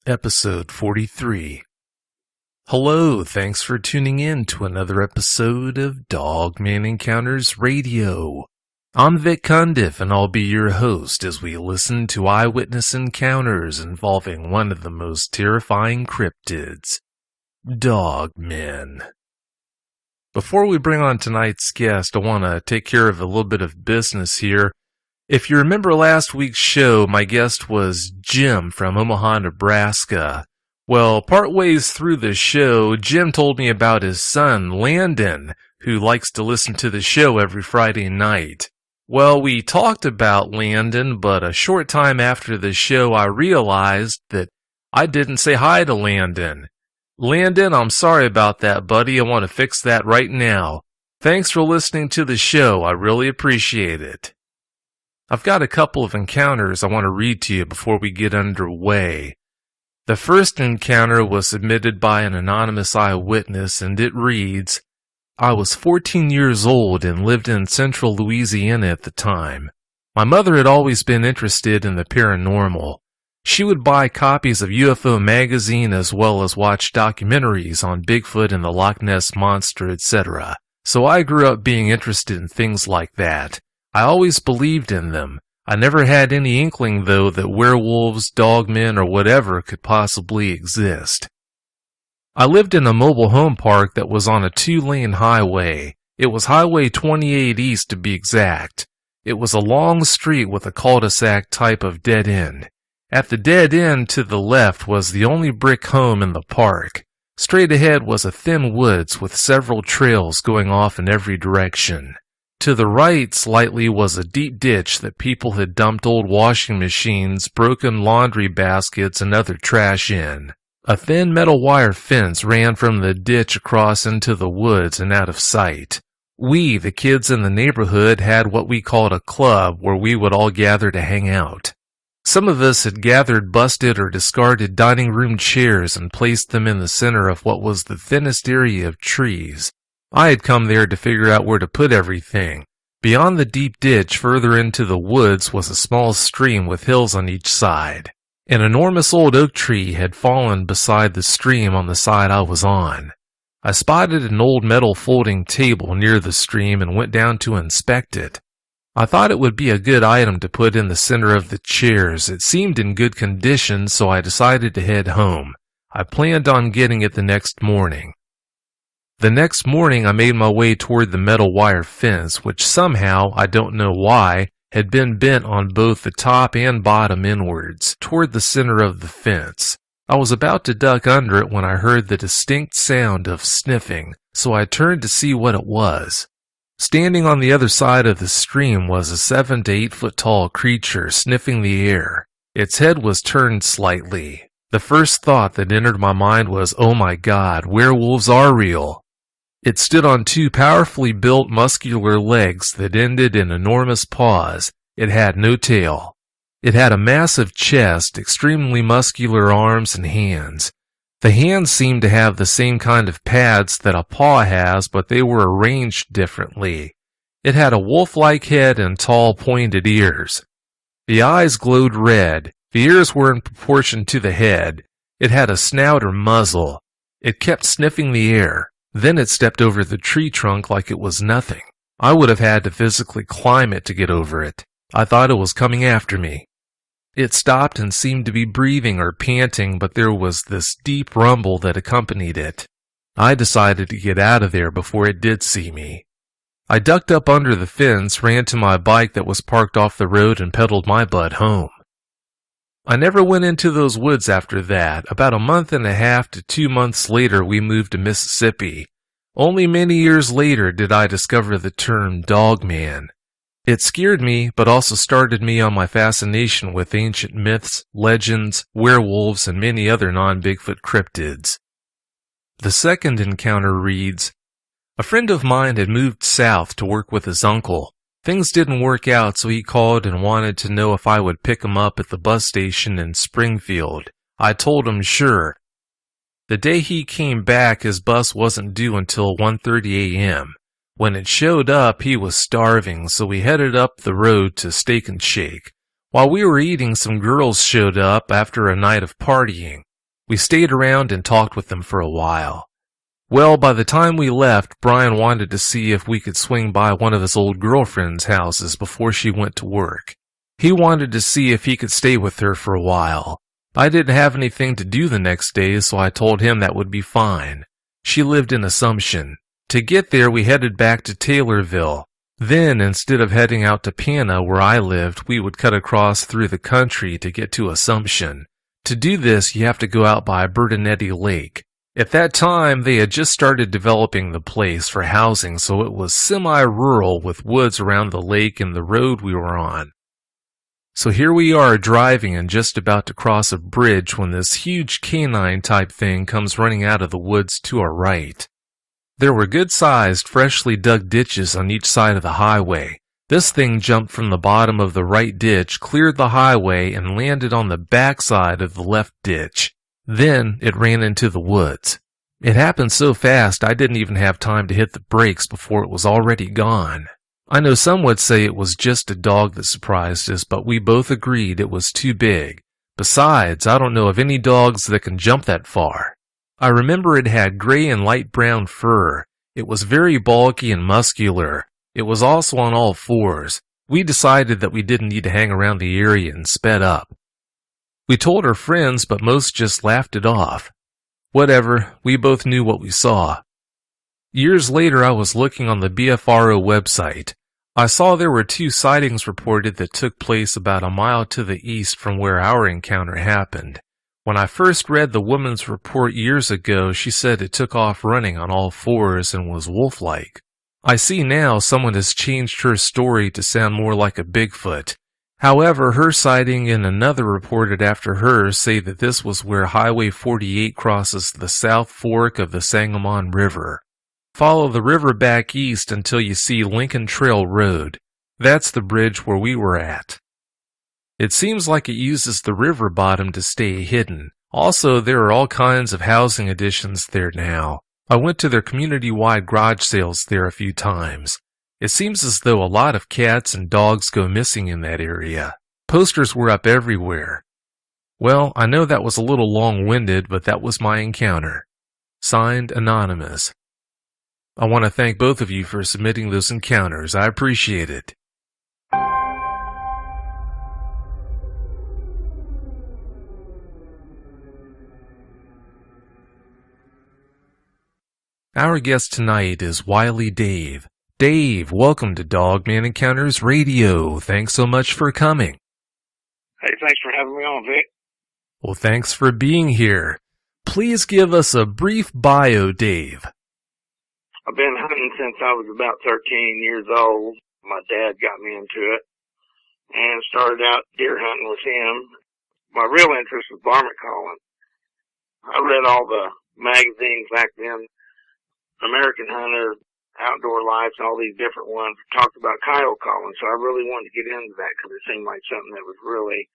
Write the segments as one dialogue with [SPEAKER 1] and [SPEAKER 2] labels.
[SPEAKER 1] Episode 43. Hello, thanks for tuning in to another episode of Dogman Encounters Radio. I'm Vic Cundiff, and I'll be your host as we listen to eyewitness encounters involving one of the most terrifying cryptids, dogmen. Before we bring on tonight's guest, I want to take care of a little bit of business here. If you remember last week's show, my guest was Jim from Omaha, Nebraska. Well, partways through the show, Jim told me about his son, Landon, who likes to listen to the show every Friday night. Well, we talked about Landon, but a short time after the show, I realized that I didn't say hi to Landon. Landon, I'm sorry about that, buddy. I want to fix that right now. Thanks for listening to the show. I really appreciate it. I've got a couple of encounters I want to read to you before we get underway. The first encounter was submitted by an anonymous eyewitness, and it reads, I was 14 years old and lived in central Louisiana at the time. My mother had always been interested in the paranormal. She would buy copies of UFO magazine as well as watch documentaries on Bigfoot and the Loch Ness Monster, etc. So I grew up being interested in things like that. I always believed in them. I never had any inkling, though, that werewolves, dogmen, or whatever could possibly exist. I lived in a mobile home park that was on a 2-lane highway. It was Highway 28 East to be exact. It was a long street with a cul-de-sac type of dead end. At the dead end to the left was the only brick home in the park. Straight ahead was a thin woods with several trails going off in every direction. To the right slightly was a deep ditch that people had dumped old washing machines, broken laundry baskets, and other trash in. A thin metal wire fence ran from the ditch across into the woods and out of sight. We, the kids in the neighborhood, had what we called a club where we would all gather to hang out. Some of us had gathered busted or discarded dining room chairs and placed them in the center of what was the thinnest area of trees. I had come there to figure out where to put everything. Beyond the deep ditch, further into the woods, was a small stream with hills on each side. An enormous old oak tree had fallen beside the stream on the side I was on. I spotted an old metal folding table near the stream and went down to inspect it. I thought it would be a good item to put in the center of the chairs. It seemed in good condition, so I decided to head home. I planned on getting it the next morning. The next morning, I made my way toward the metal wire fence, which somehow, I don't know why, had been bent on both the top and bottom inwards, toward the center of the fence. I was about to duck under it when I heard the distinct sound of sniffing, so I turned to see what it was. Standing on the other side of the stream was a 7 to 8 foot tall creature sniffing the air. Its head was turned slightly. The first thought that entered my mind was, oh my God, werewolves are real. It stood on 2 powerfully built muscular legs that ended in enormous paws. It had no tail. It had a massive chest, extremely muscular arms and hands. The hands seemed to have the same kind of pads that a paw has, but they were arranged differently. It had a wolf-like head and tall pointed ears. The eyes glowed red. The ears were in proportion to the head. It had a snout or muzzle. It kept sniffing the air. Then it stepped over the tree trunk like it was nothing. I would have had to physically climb it to get over it. I thought it was coming after me. It stopped and seemed to be breathing or panting, but there was this deep rumble that accompanied it. I decided to get out of there before it did see me. I ducked up under the fence, ran to my bike that was parked off the road, and pedaled my butt home. I never went into those woods after that. About a month and a half to 2 months later, we moved to Mississippi. Only many years later did I discover the term dogman. It scared me, but also started me on my fascination with ancient myths, legends, werewolves, and many other non-Bigfoot cryptids. The second encounter reads, a friend of mine had moved south to work with his uncle. Things didn't work out, so he called and wanted to know if I would pick him up at the bus station in Springfield. I told him sure. The day he came back, his bus wasn't due until 1:30 a.m. When it showed up, he was starving, so we headed up the road to Steak and Shake. While we were eating, some girls showed up after a night of partying. We stayed around and talked with them for a while. Well, by the time we left, Brian wanted to see if we could swing by one of his old girlfriend's houses before she went to work. He wanted to see if he could stay with her for a while. I didn't have anything to do the next day, so I told him that would be fine. She lived in Assumption. To get there, we headed back to Taylorville. Then, instead of heading out to Pana, where I lived, we would cut across through the country to get to Assumption. To do this, you have to go out by Bertinetti Lake. At that time, they had just started developing the place for housing, so it was semi-rural with woods around the lake and the road we were on. So here we are driving and just about to cross a bridge when this huge canine-type thing comes running out of the woods to our right. There were good-sized, freshly dug ditches on each side of the highway. This thing jumped from the bottom of the right ditch, cleared the highway, and landed on the backside of the left ditch. Then it ran into the woods. It happened so fast I didn't even have time to hit the brakes before it was already gone. I know some would say it was just a dog that surprised us, but we both agreed it was too big. Besides, I don't know of any dogs that can jump that far. I remember it had gray and light brown fur. It was very bulky and muscular. It was also on all fours. We decided that we didn't need to hang around the area and sped up. We told our friends, but most just laughed it off. Whatever, we both knew what we saw. Years later, I was looking on the BFRO website. I saw there were 2 sightings reported that took place about a mile to the east from where our encounter happened. When I first read the woman's report years ago, she said it took off running on all fours and was wolf-like. I see now someone has changed her story to sound more like a Bigfoot. However, her sighting and another reported after her say that this was where Highway 48 crosses the South Fork of the Sangamon River. Follow the river back east until you see Lincoln Trail Road. That's the bridge where we were at. It seems like it uses the river bottom to stay hidden. Also, there are all kinds of housing additions there now. I went to their community-wide garage sales there a few times. It seems as though a lot of cats and dogs go missing in that area. Posters were up everywhere. Well, I know that was a little long-winded, but that was my encounter. Signed, Anonymous. I want to thank both of you for submitting those encounters. I appreciate it. Our guest tonight is Wiley Dave. Dave, welcome to Dogman Encounters Radio. Thanks so much for coming.
[SPEAKER 2] Hey, thanks for having me on, Vic.
[SPEAKER 1] Well, thanks for being here. Please give us a brief bio, Dave.
[SPEAKER 2] I've been hunting since I was about 13 years old. My dad got me into it and started out deer hunting with him. My real interest was varmint calling. I read all the magazines back then, American Hunter, Outdoor Life, and all these different ones talked about coyote calling, so I really wanted to get into that because it seemed like something that was really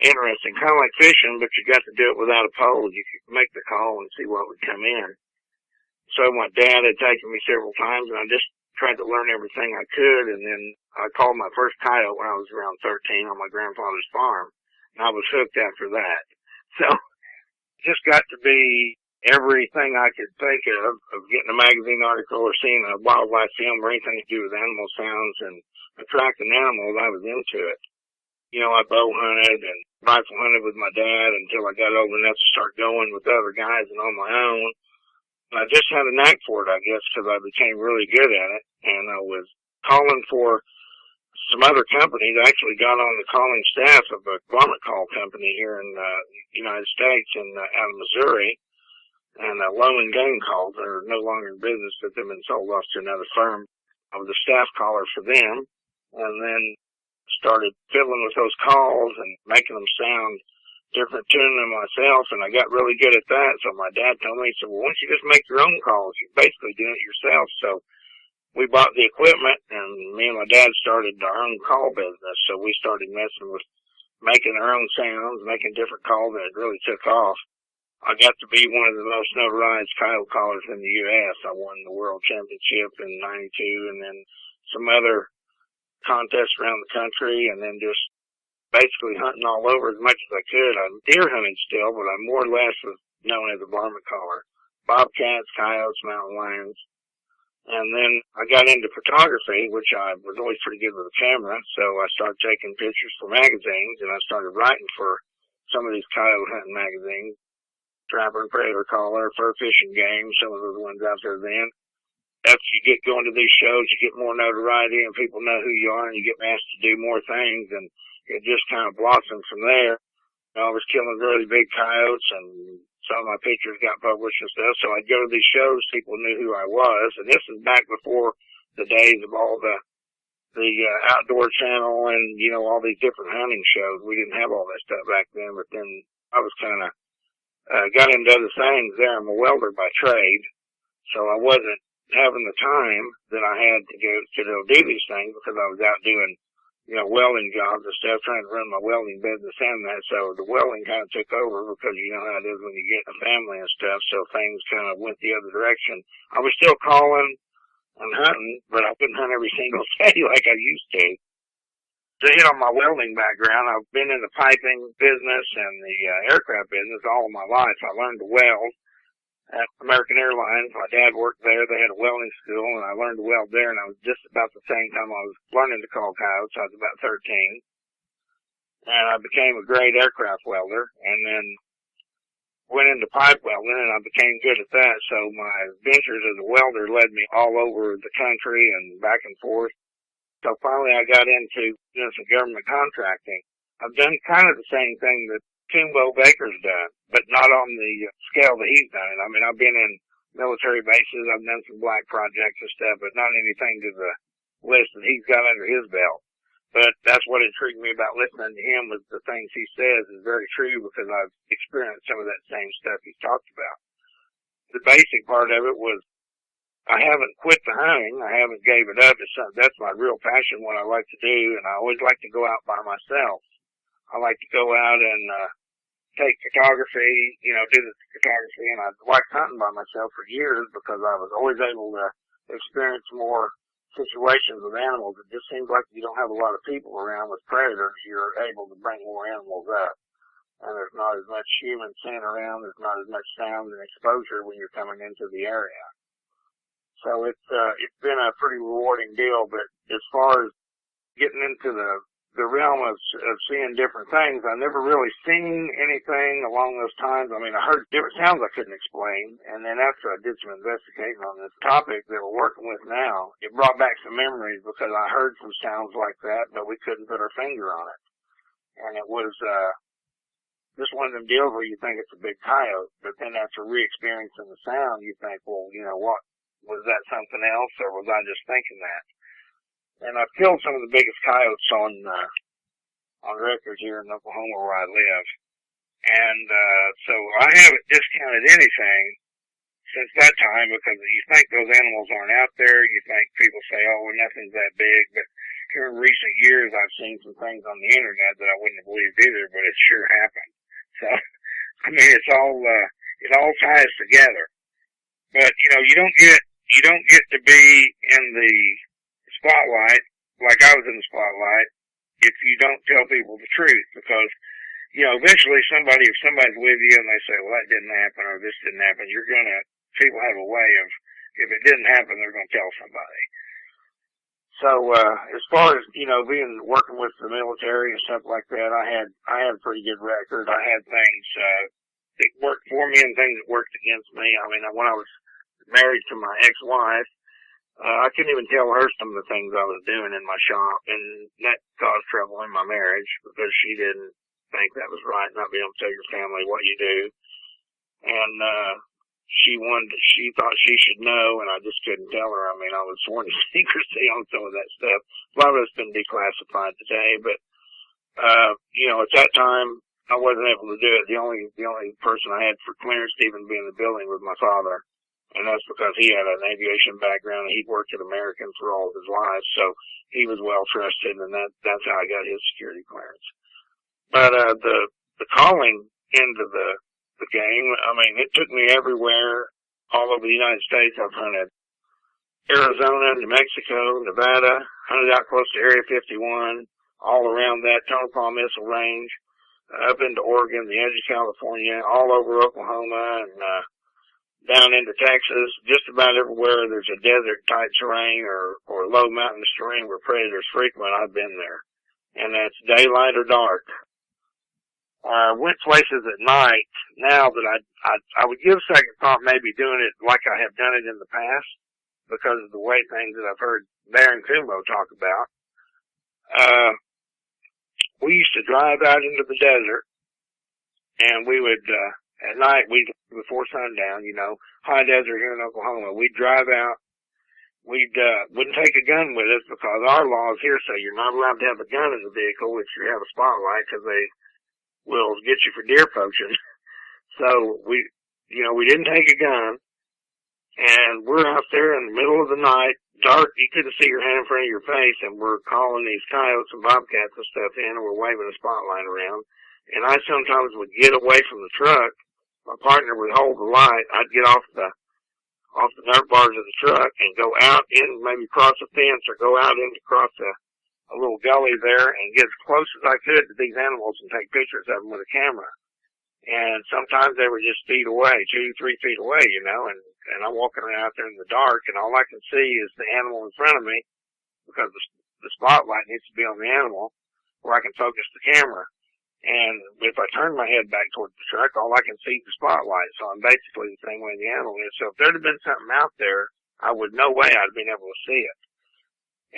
[SPEAKER 2] interesting. Kind of like fishing, but you got to do it without a pole. You could make the call and see what would come in. So my dad had taken me several times, and I just tried to learn everything I could, and then I called my first coyote when I was around 13 on my grandfather's farm, and I was hooked after that. So it just got to be everything I could think of getting a magazine article or seeing a wildlife film or anything to do with animal sounds and attracting animals. I was into it. You know, I bow hunted and rifle hunted with my dad until I got old enough to start going with other guys and on my own. And I just had a knack for it, I guess, because I became really good at it. And I was calling for some other companies. I actually got on the calling staff of a varmint call company here in the United States and out of Missouri. And Loan and Game Calls are no longer in business, but they've been sold off to another firm. I was a staff caller for them, and then started fiddling with those calls and making them sound different tuning them myself, and I got really good at that. So my dad told me, he said, well, why don't you just make your own calls? You're basically doing it yourself. So we bought the equipment, and me and my dad started our own call business. So we started messing with making our own sounds, making different calls, and it really took off. I got to be one of the most notarized coyote callers in the U.S. I won the world championship in '92 and then some other contests around the country, and then just basically hunting all over as much as I could. I'm deer hunting still, but I more or less was known as a varmint caller. Bobcats, coyotes, mountain lions. And then I got into photography, which I was always pretty good with a camera, so I started taking pictures for magazines, and I started writing for some of these coyote hunting magazines. Trapper and Predator Caller, Fur Fishing Game, some of those ones out there then. After you get going to these shows, you get more notoriety and people know who you are and you get asked to do more things, and it just kind of blossomed from there. I was killing really big coyotes and some of my pictures got published and stuff, so I'd go to these shows, people knew who I was, and this is back before the days of all the Outdoor Channel and, all these different hunting shows. We didn't have all that stuff back then, but then I was kind of, got into other things there. I'm a welder by trade, so I wasn't having the time that I had to go do these things because I was out doing, welding jobs and stuff, trying to run my welding business and that. So the welding kind of took over because you know how it is when you get a family and stuff. So things kind of went the other direction. I was still calling and hunting, but I couldn't hunt every single day like I used to. To hit on my welding background, I've been in the piping business and the aircraft business all of my life. I learned to weld at American Airlines. My dad worked there. They had a welding school, and I learned to weld there, and I was just about the same time I was learning to call coyotes. I was about 13. And I became a great aircraft welder, and then went into pipe welding, and I became good at that. So my ventures as a welder led me all over the country and back and forth. So finally I got into doing some government contracting. I've done kind of the same thing that Kimbo Baker's done, but not on the scale that he's done it. I mean, I've been in military bases, I've done some black projects and stuff, but not anything to the list that he's got under his belt. But that's what intrigued me about listening to him, was the things he says is very true because I've experienced some of that same stuff he's talked about. The basic part of it was I haven't quit the hunting. I haven't gave it up. That's my real passion, what I like to do, and I always like to go out by myself. I like to go out and take photography, do the photography, and I liked hunting by myself for years because I was always able to experience more situations with animals. It just seems like you don't have a lot of people around with predators. You're able to bring more animals up, and there's not as much human scent around. There's not as much sound and exposure when you're coming into the area. So it's been a pretty rewarding deal, but as far as getting into the realm of seeing different things, I never really seen anything along those times. I mean, I heard different sounds I couldn't explain, and then after I did some investigating on this topic that we're working with now, it brought back some memories because I heard some sounds like that, but we couldn't put our finger on it. And it was just one of them deals where you think it's a big coyote, but then after re-experiencing the sound, you think, well, what? Was that something else, or was I just thinking that? And I've killed some of the biggest coyotes on record here in Oklahoma where I live. And so I haven't discounted anything since that time because you think those animals aren't out there. You think people say, oh, well, nothing's that big. But here in recent years, I've seen some things on the internet that I wouldn't have believed either, but it sure happened. So, I mean, it all ties together. But, you don't get to be in the spotlight like I was in the spotlight if you don't tell people the truth, because, eventually if somebody's with you and they say, well, that didn't happen or this didn't happen, people have a way of, if it didn't happen, they're going to tell somebody. So, as far as, working with the military and stuff like that, I had a pretty good record. I had things, that worked for me and things that worked against me. I mean, when I was married to my ex-wife, I couldn't even tell her some of the things I was doing in my shop, and that caused trouble in my marriage because she didn't think that was right, not being able to tell your family what you do. And she thought she should know, and I just couldn't tell her. I mean, I was sworn to secrecy on some of that stuff. A lot of it's been declassified today, but at that time I wasn't able to do it. The only person I had for clearance to even be in the building was my father. And that's because he had an aviation background and he'd worked at American for all of his life. So he was well trusted, and that's how I got his security clearance. But, the calling into the game, I mean, it took me everywhere, all over the United States. I've hunted Arizona, New Mexico, Nevada, hunted out close to Area 51, all around that Tonopah Missile Range, up into Oregon, the edge of California, all over Oklahoma, and down into Texas. Just about everywhere there's a desert-type terrain or low mountainous terrain where predators frequent, I've been there. And that's daylight or dark. Went places at night. Now that I would give second thought maybe doing it like I have done it in the past because of the way things that I've heard Baron Kumbo talk about. We used to drive out into the desert, and we would, at night, before sundown, high desert here in Oklahoma, we'd drive out. We'd, wouldn't take a gun with us because our laws here say you're not allowed to have a gun in the vehicle if you have a spotlight because they will get you for deer poaching. So we didn't take a gun, and we're out there in the middle of the night, dark, you couldn't see your hand in front of your face, and we're calling these coyotes and bobcats and stuff in, and we're waving a spotlight around. And I sometimes would get away from the truck. My partner would hold the light. I'd get off the dirt bars of the truck and go out in, maybe cross a fence or go out into across a little gully there and get as close as I could to these animals and take pictures of them with a camera. And sometimes they were just feet away, 2-3 feet away, and I'm walking around out there in the dark, and all I can see is the animal in front of me because the spotlight needs to be on the animal where I can focus the camera. And if I turn my head back towards the truck, all I can see is the spotlight. So I'm basically the same way the animal is. So if there'd have been something out there, I would no way I'd have been able to see it.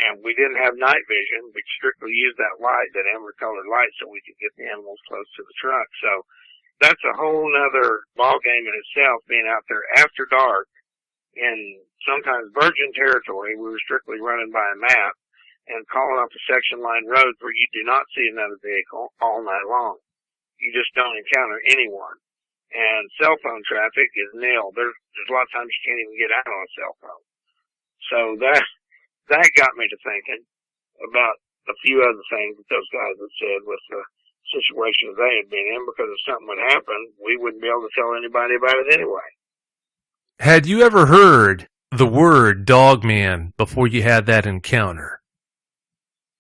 [SPEAKER 2] And we didn't have night vision. We strictly used that light, that amber-colored light, so we could get the animals close to the truck. So that's a whole nother ball game in itself, being out there after dark in sometimes virgin territory. We were strictly running by a map and calling off the section line roads where you do not see another vehicle all night long. You just don't encounter anyone. And cell phone traffic is nil. There's a lot of times you can't even get out on a cell phone. So that got me to thinking about a few other things that those guys had said with the situations they had been in, because if something would happen, we wouldn't be able to tell anybody about it anyway.
[SPEAKER 1] Had you ever heard the word Dogman before you had that encounter?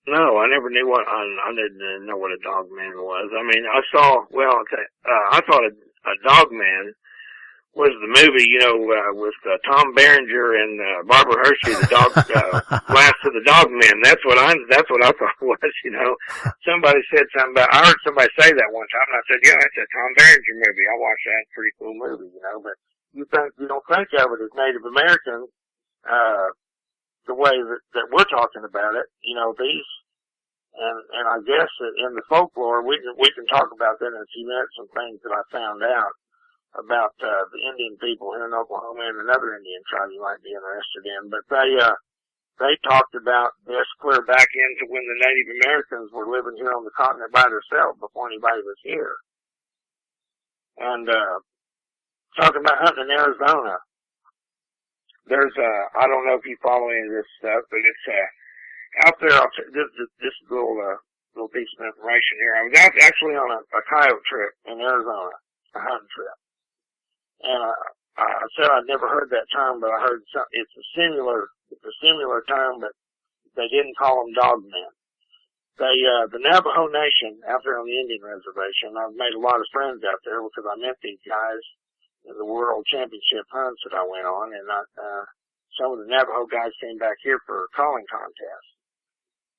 [SPEAKER 2] No, I never knew I didn't know what a Dogman was. I mean, I thought a Dogman was the movie, with Tom Berenger and Barbara Hershey, the dog, Last of the Dogmen. That's what I thought it was, Somebody said something about, I heard somebody say that one time, and I said, yeah, that's a Tom Berenger movie. I watched that. Pretty cool movie, but you don't think of it as Native American, the way that we're talking about it, these, and I guess in the folklore, we can talk about that in a few minutes, some things that I found out about, the Indian people here in Oklahoma and another Indian tribe you might be interested in. But they talked about this clear back into when the Native Americans were living here on the continent by themselves before anybody was here. And, talking about hunting in Arizona. There's I don't know if you follow any of this stuff, but it's out there. This is a little piece of information here. I was out actually on a coyote trip in Arizona, a hunting trip, and I said I'd never heard that term, but I heard it's a similar term, but they didn't call them dogmen. The Navajo Nation out there on the Indian reservation. I've made a lot of friends out there because I met these guys in the World Championship hunts that I went on, and some of the Navajo guys came back here for a calling contest.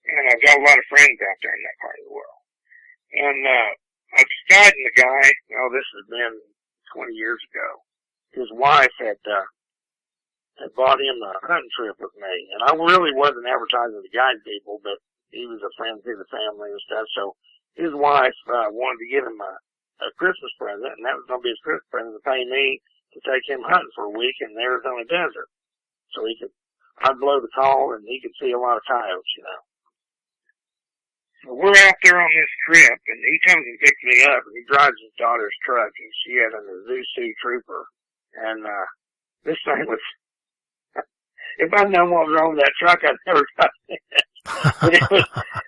[SPEAKER 2] And I've got a lot of friends out there in that part of the world. And I was guiding the guy, this has been 20 years ago. His wife had bought him a hunting trip with me, and I really wasn't advertising to guide people, but he was a friend to the family and stuff, so his wife wanted to give him a Christmas present, and that was going to be his Christmas present to pay me to take him hunting for a week in the Arizona desert. So I'd blow the call and he could see a lot of coyotes, So we're out there on this trip, and he comes and picks me up, and he drives his daughter's truck, and she had an Azusa Trooper. And this thing was, if I'd known what was wrong with that truck, I'd never got it. But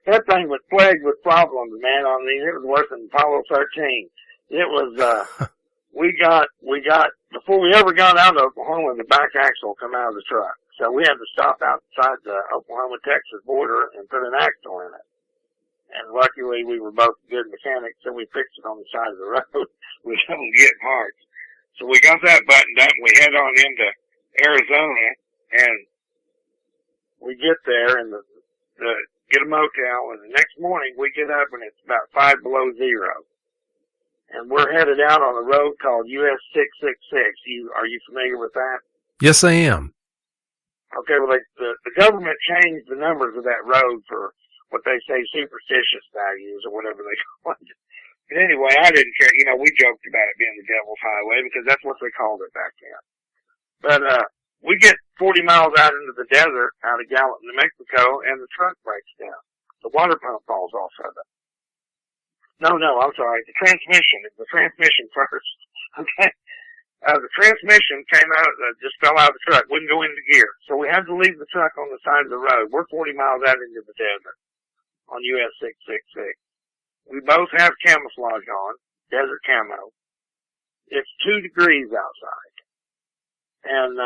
[SPEAKER 2] that thing was plagued with problems, man. I mean, it was worse than Apollo 13. It was, we got, before we ever got out of Oklahoma, the back axle come out of the truck. So we had to stop outside the Oklahoma-Texas border and put an axle in it. And luckily we were both good mechanics, so we fixed it on the side of the road. We couldn't get parts. So we got that buttoned up and we head on into Arizona, and we get there and get a motel, and the next morning we get up and it's about 5 below zero. And we're headed out on a road called US 666. Are you familiar with that?
[SPEAKER 1] Yes, I am.
[SPEAKER 2] Okay, well, the government changed the numbers of that road for what they say superstitious values or whatever they call it. But anyway, I didn't care. You know, we joked about it being the Devil's Highway because that's what they called it back then. But we get 40 miles out into the desert out of Gallup, New Mexico, and the truck breaks down. The water pump falls off of it. No, I'm sorry. The transmission first. Okay. The transmission came out, just fell out of the truck, wouldn't go into gear. So we had to leave the truck on the side of the road. We're 40 miles out into the desert on US 666. We both have camouflage on, desert camo. It's 2 degrees outside. And,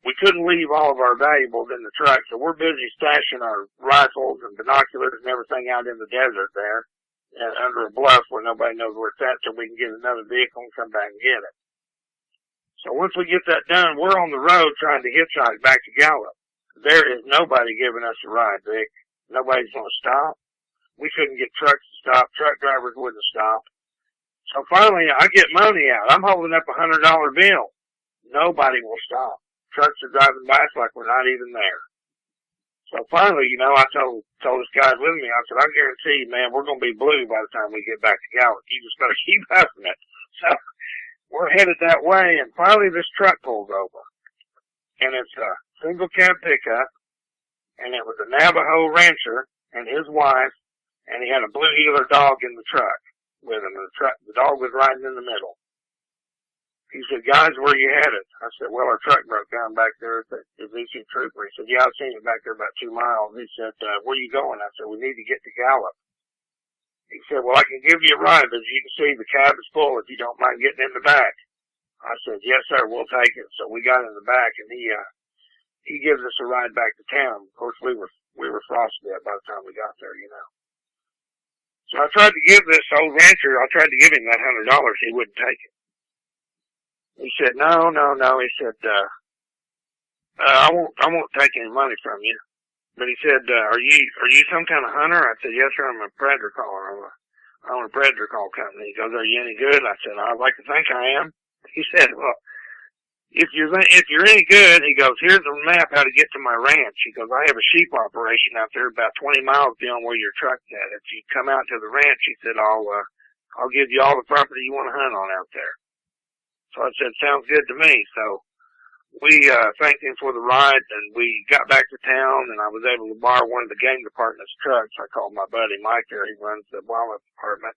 [SPEAKER 2] we couldn't leave all of our valuables in the truck, so we're busy stashing our rifles and binoculars and everything out in the desert there, and under a bluff where nobody knows where it's at, so we can get another vehicle and come back and get it. So once we get that done, we're on the road trying to hitchhike back to Gallup. There is nobody giving us a ride, Vic. Nobody's going to stop. We couldn't get trucks to stop. Truck drivers wouldn't stop. So finally, I get money out. I'm holding up a $100 bill. Nobody will stop. Trucks are driving by us like we're not even there. So finally, you know, I told this guy with me, I said, I guarantee you, man, we're going to be blue by the time we get back to Gallup. You just better keep huffing it. So we're headed that way, and finally this truck pulls over. And it's a single cab pickup, and it was a Navajo rancher and his wife, and he had a blue heeler dog in the truck with him. And the dog was riding in the middle. He said, guys, where you headed? I said, well, our truck broke down back there at the VC Trooper. He said, yeah, I've seen it back there about 2 miles. He said, where are you going? I said, we need to get to Gallup. He said, well, I can give you a ride, but as you can see, the cab is full if you don't mind getting in the back. I said, yes, sir, we'll take it. So we got in the back, and he gives us a ride back to town. Of course, we were frostbit by the time we got there, you know. So I tried to give this old rancher, I tried to give him that $100. He wouldn't take it. He said, no. He said, I won't take any money from you. But he said, are you some kind of hunter? I said, yes, sir, I'm a predator caller. I own a predator call company. He goes, are you any good? I said, I'd like to think I am. He said, well, if you're any good, he goes, here's a map how to get to my ranch. He goes, I have a sheep operation out there about 20 miles beyond where your truck's at. If you come out to the ranch, he said, I'll give you all the property you want to hunt on out there. So I said, sounds good to me. So we thanked him for the ride, and we got back to town, and I was able to borrow one of the game department's trucks. I called my buddy Mike there. He runs the wildlife department.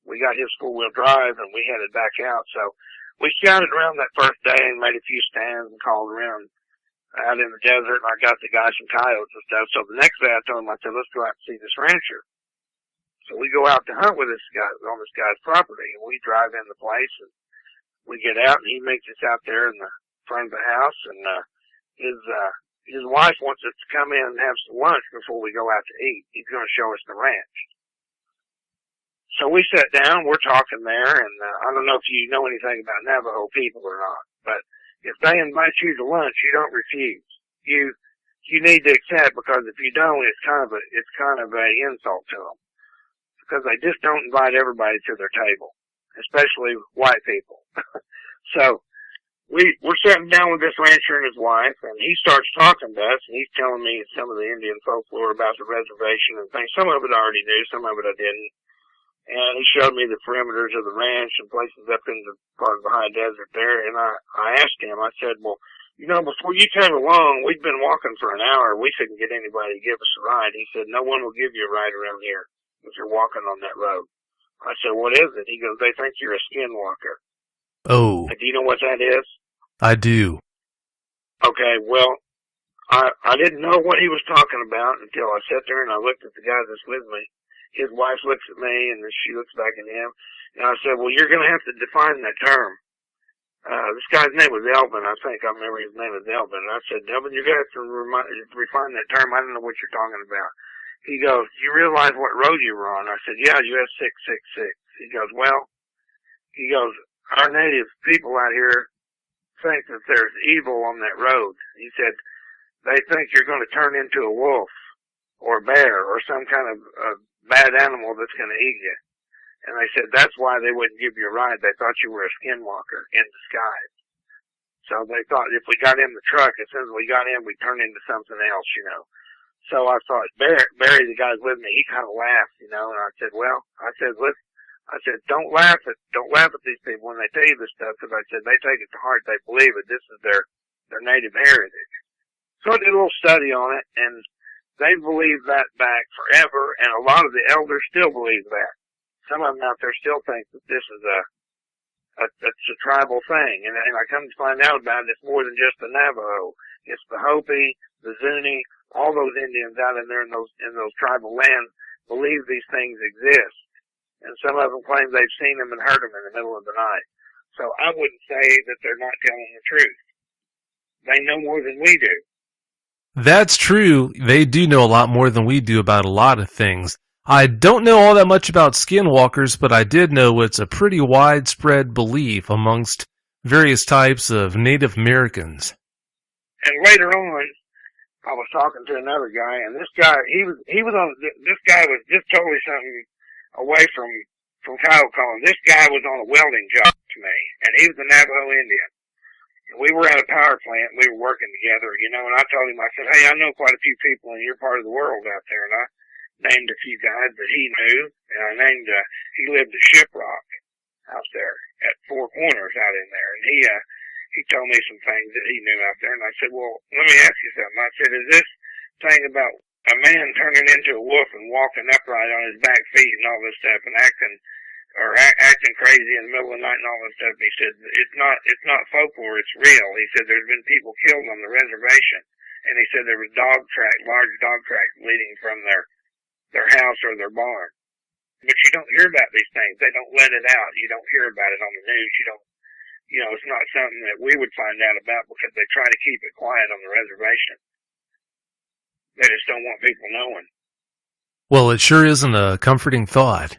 [SPEAKER 2] We got his four-wheel drive, and we headed back out. So we scouted around that first day and made a few stands and called around out in the desert, and I got the guys some coyotes and stuff. So the next day I told him, I said, let's go out and see this rancher. So we go out to hunt with this guy on this guy's property, and we drive in the place, and we get out, and he meets us out there in the front of the house, and his wife wants us to come in and have some lunch before we go out to eat. He's going to show us the ranch. So we sat down, we're talking there, and I don't know if you know anything about Navajo people or not, but if they invite you to lunch, you don't refuse. You need to accept, because if you don't, it's kind of a insult to them, because they just don't invite everybody to their table, especially white people. So we're sitting down with this rancher and his wife, and he starts talking to us, and he's telling me some of the Indian folklore about the reservation and things. Some of it I already knew, some of it I didn't. And he showed me the perimeters of the ranch and places up in the part of the high desert there. And I asked him, I said, well, you know, before you came along, we'd been walking for an hour. We couldn't get anybody to give us a ride. He said, no one will give you a ride around here if you're walking on that road. I said, what is it? He goes, they think you're a skinwalker.
[SPEAKER 1] Oh.
[SPEAKER 2] Do you know what that is?
[SPEAKER 1] I do.
[SPEAKER 2] Okay, well, I didn't know what he was talking about until I sat there and I looked at the guy that's with me. His wife looks at me and then she looks back at him. And I said, well, you're going to have to define that term. This guy's name was Elvin. I think I remember his name was Elvin. And I said, Elvin, you're going to have to refine that term. I don't know what you're talking about. He goes, you realize what road you were on? I said, yeah, US 666. He goes, well, our native people out here think that there's evil on that road. He said, they think you're going to turn into a wolf or a bear or some kind of bad animal that's going to eat you. And they said that's why they wouldn't give you a ride. They thought you were a skinwalker in disguise. So they thought if we got in the truck, as soon as we got in, we'd turn into something else, you know. So I thought, Barry, the guy's with me, he kind of laughed, you know, and I said, well, don't laugh at these people when they tell you this stuff, because I said, they take it to heart, they believe it, this is their native heritage. So I did a little study on it, and they believe that back forever, and a lot of the elders still believe that. Some of them out there still think that this is it's a tribal thing, and I come to find out about it, it's more than just the Navajo. It's the Hopi, the Zuni, all those Indians out in there in those tribal lands believe these things exist. And some of them claim they've seen them and heard them in the middle of the night. So I wouldn't say that they're not telling the truth. They know more than we do.
[SPEAKER 1] That's true. They do know a lot more than we do about a lot of things. I don't know all that much about skinwalkers, but I did know it's a pretty widespread belief amongst various types of Native Americans.
[SPEAKER 2] And later on, I was talking to another guy, and this guy was just totally something away from cattle calling. This guy was on a welding job to me, and he was a Navajo Indian. And we were at a power plant, and we were working together, you know, and I told him, I said, hey, I know quite a few people in your part of the world out there, and I named a few guys that he knew, and I named, he lived at Shiprock out there at Four Corners out in there, and he told me some things that he knew out there, and I said, well, let me ask you something. I said, is this thing about a man turning into a wolf and walking upright on his back feet and all this stuff and acting crazy in the middle of the night and all this stuff? He said, it's not folklore, it's real. He said, there's been people killed on the reservation, and he said there was large dog tracks leading from their house or their barn. But you don't hear about these things. They don't let it out. You don't hear about it on the news. It's not something that we would find out about because they try to keep it quiet on the reservation. They just don't want people knowing.
[SPEAKER 1] Well, it sure isn't a comforting thought.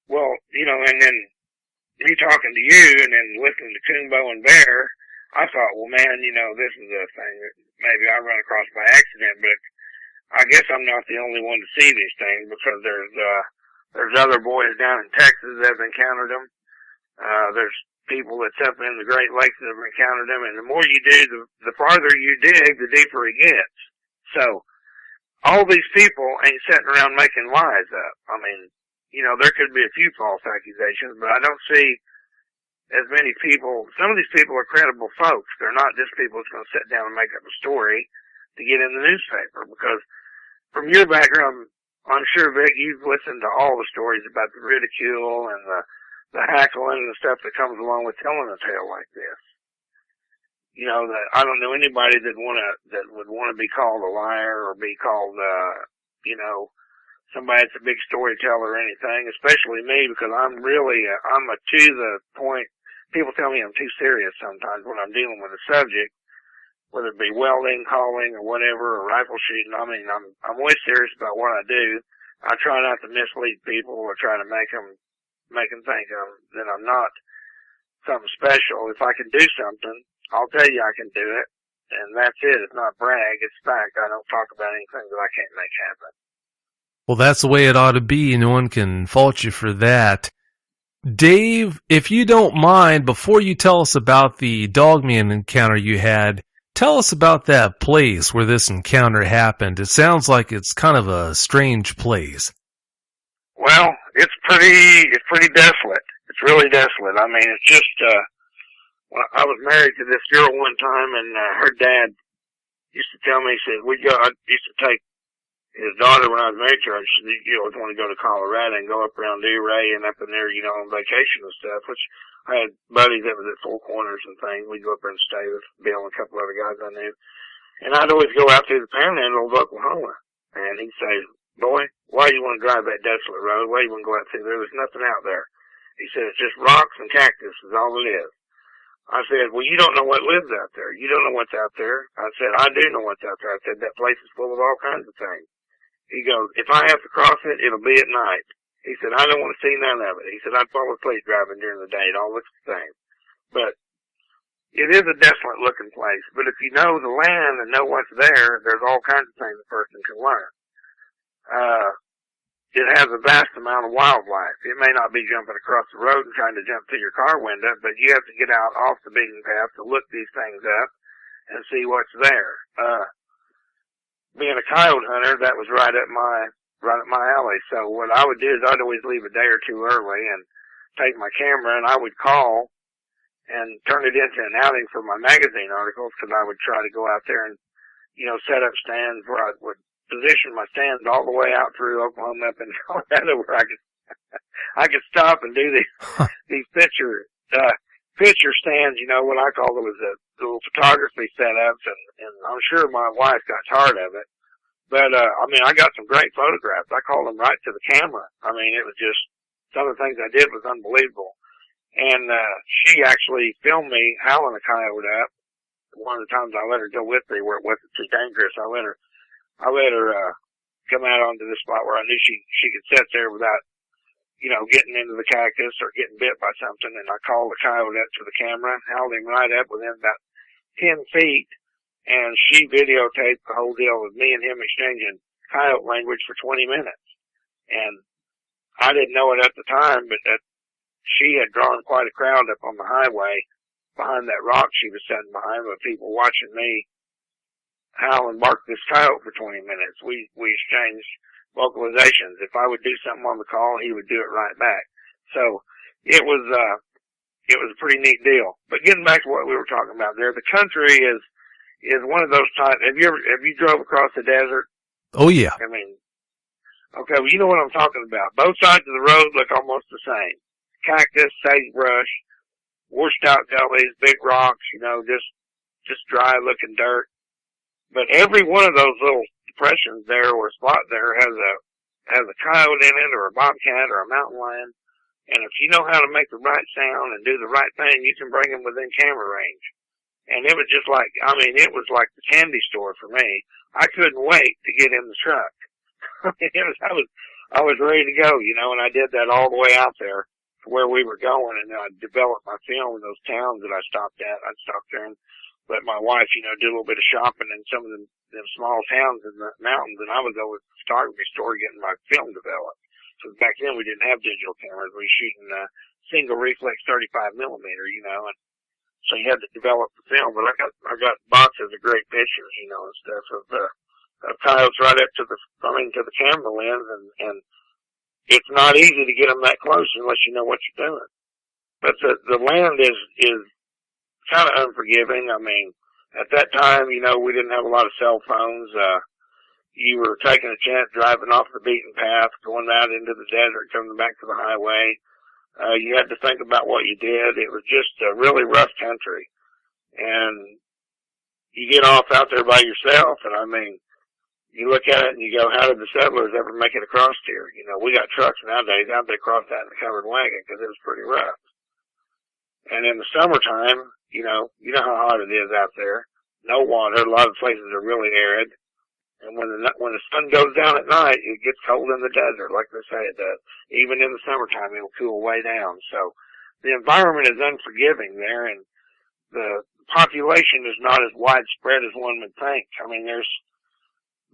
[SPEAKER 2] Well, and then me talking to you and then listening to Coonbo and Bear, I thought, well, man, this is a thing that maybe I run across by accident, but I guess I'm not the only one to see these things because there's other boys down in Texas that have encountered them. There's people that's up in the Great Lakes that have encountered them, and the more you do, the farther you dig, the deeper it gets. So, all these people ain't sitting around making lies up. I mean, there could be a few false accusations, but I don't see as many people. Some of these people are credible folks. They're not just people that's going to sit down and make up a story to get in the newspaper, because from your background, I'm sure, Vic, you've listened to all the stories about the ridicule and the hackling and the stuff that comes along with telling a tale like this. That I don't know anybody that would want to be called a liar or be called, somebody that's a big storyteller or anything, especially me, because I'm a to the point. People tell me I'm too serious sometimes when I'm dealing with a subject, whether it be welding, calling, or whatever, or rifle shooting. I mean, I'm always serious about what I do. I try not to mislead people or try to make them think that I'm not something special. If I can do something, I'll tell you I can do it, and that's it. It's not brag, it's fact. I don't talk about anything that I can't make happen.
[SPEAKER 1] Well, that's the way it ought to be. No one can fault you for that. Dave, if you don't mind, before you tell us about the Dogman encounter you had, tell us about that place where this encounter happened. It sounds like it's kind of a strange place.
[SPEAKER 2] Well, it's pretty desolate. It's really desolate. I mean, it's just, I was married to this girl one time, and her dad used to tell me, he said, I used to take his daughter when I was married to her, and she always wanted to go to Colorado and go up around Ray and up in there, on vacation and stuff, which I had buddies that was at Four Corners and things. We'd go up there and stay with Bill and a couple other guys I knew. And I'd always go out through the panhandle of Oklahoma. And he'd say, boy, why do you want to drive that desolate road? Why do you want to go out through there? There's nothing out there. He said, it's just rocks and cactus is all it is. I said, well, you don't know what lives out there. You don't know what's out there. I said, I do know what's out there. I said, that place is full of all kinds of things. He goes, if I have to cross it, it'll be at night. He said, I don't want to see none of it. He said, I'd fall asleep driving during the day. It all looks the same. But it is a desolate looking place. But if you know the land and know what's there, there's all kinds of things a person can learn. It has a vast amount of wildlife. It may not be jumping across the road and trying to jump through your car window, but you have to get out off the beaten path to look these things up and see what's there. Being a coyote hunter, that was right up my alley. So what I would do is I'd always leave a day or two early and take my camera, and I would call and turn it into an outing for my magazine articles, because I would try to go out there and, set up stands where I would position my stands all the way out through Oklahoma up in Colorado, where I could stop and do these picture stands, what I call them was the little photography setups, and I'm sure my wife got tired of it. But, I got some great photographs. I called them right to the camera. It was just, some of the things I did was unbelievable. And, she actually filmed me howling a coyote up. One of the times I let her go with me where it wasn't too dangerous. I let her come out onto the spot where I knew she could sit there without, getting into the cactus or getting bit by something. And I called the coyote up to the camera, held him right up within about 10 feet. And she videotaped the whole deal with me and him exchanging coyote language for 20 minutes. And I didn't know it at the time, but that she had drawn quite a crowd up on the highway behind that rock she was sitting behind, with people watching me howl and bark this coyote for 20 minutes. We exchanged vocalizations. If I would do something on the call, he would do it right back. So it was a pretty neat deal. But getting back to what we were talking about there, the country is one of those types. Have you drove across the desert?
[SPEAKER 1] Oh yeah.
[SPEAKER 2] Okay, well, you know what I'm talking about. Both sides of the road look almost the same. Cactus, sagebrush, washed out gullies, big rocks, just dry looking dirt. But every one of those little depressions there or spot there has a coyote in it, or a bobcat, or a mountain lion. And if you know how to make the right sound and do the right thing, you can bring them within camera range. And it was just like, it was like the candy store for me. I couldn't wait to get in the truck. I was ready to go, and I did that all the way out there to where we were going, and I developed my film in those towns that I stopped at. I'd stop there and let my wife, do a little bit of shopping in some of them small towns in the mountains, and I was over at the photography store getting my film developed. So back then we didn't have digital cameras. We were shooting single reflex 35 millimeter, and so you had to develop the film. But I got boxes of great pictures, and stuff of coyotes right up to the camera lens, and it's not easy to get them that close unless you know what you're doing. But the land is kind of unforgiving. At that time, we didn't have a lot of cell phones. You were taking a chance driving off the beaten path, going out into the desert, coming back to the highway. You had to think about what you did. It was just a really rough country. And you get off out there by yourself, and you look at it and you go, how did the settlers ever make it across here? We got trucks nowadays. How'd they cross that in a covered wagon? Because it was pretty rough. And in the summertime, you know how hot it is out there. No water. A lot of places are really arid. And when the sun goes down at night, it gets cold in the desert, like they say it does. Even in the summertime, it'll cool way down. So the environment is unforgiving there, and the population is not as widespread as one would think. There's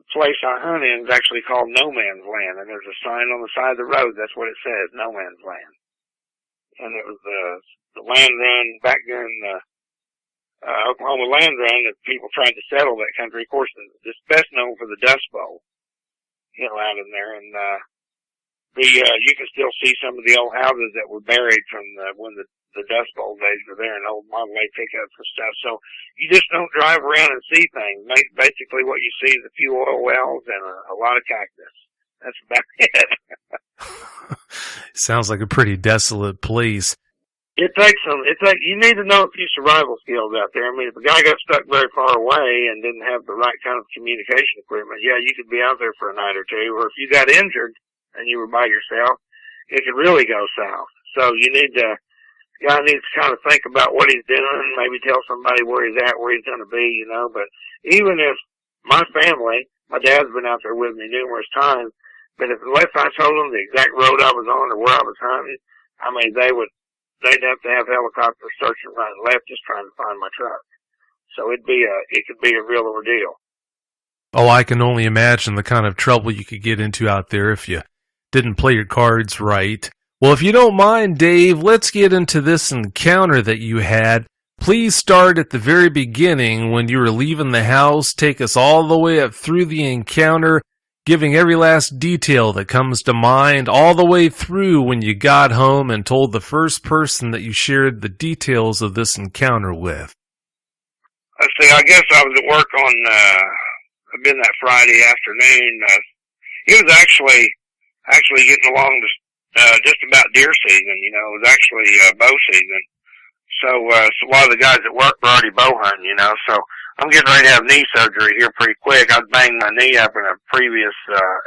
[SPEAKER 2] the place I hunt in is actually called No Man's Land, and there's a sign on the side of the road. That's what it says, No Man's Land. And it was the land run back during the Oklahoma land run that people tried to settle that country. Of course, it's best known for the Dust Bowl, out in there. And you can still see some of the old houses that were buried from when the Dust Bowl days were there, and old Model A pickups and stuff. So you just don't drive around and see things. Basically what you see is a few oil wells and a lot of cactus. That's about it.
[SPEAKER 1] Sounds like a pretty desolate place.
[SPEAKER 2] You need to know a few survival skills out there. If a guy got stuck very far away and didn't have the right kind of communication equipment, yeah, you could be out there for a night or two. Or if you got injured and you were by yourself, it could really go south. So guy needs to kind of think about what he's doing, maybe tell somebody where he's at, where he's going to be, But even if my family, My dad's been out there with me numerous times, but unless I told them the exact road I was on or where I was hunting, I mean, they'd have to have helicopters searching right and left just trying to find my truck. So it could be a real ordeal.
[SPEAKER 1] Oh, I can only imagine the kind of trouble you could get into out there if you didn't play your cards right. Well, if you don't mind, Dave, let's get into this encounter that you had. Please start at the very beginning when you were leaving the house. Take us all the way up through the encounter, giving every last detail that comes to mind, all the way through when you got home and told the first person that you shared the details of this encounter with.
[SPEAKER 2] Let's see, I guess I was at work on, I've been that Friday afternoon. It was actually getting along just about deer season, you know. It was actually bow season. So a lot of the guys at work were already bow hunting, you know. So I'm getting ready to have knee surgery here pretty quick. I banged my knee up in a previous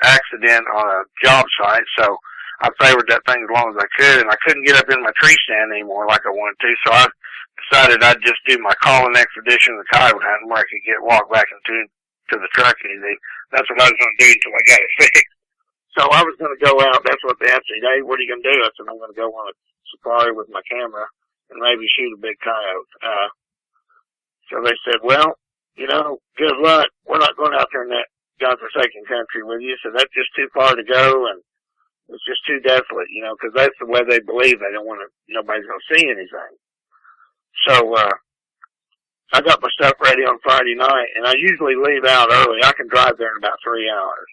[SPEAKER 2] accident on a job site, so I favored that thing as long as I could, and I couldn't get up in my tree stand anymore like I wanted to, so I decided I'd just do my calling expedition of the coyote hunting where I could walk back to the truck easy. That's what I was going to do until I got it fixed. So I was going to go out. That's what they asked me. Hey, what are you going to do? I said, I'm going to go on a safari with my camera and maybe shoot a big coyote. So they said, well, you know, good luck. We're not going out there in that godforsaken country with you. So that's just too far to go, and it's just too desolate, you know, because that's the way they believe. They don't want to, nobody's going to see anything. So, I got my stuff ready on Friday night, and I usually leave out early. I can drive there in about 3 hours,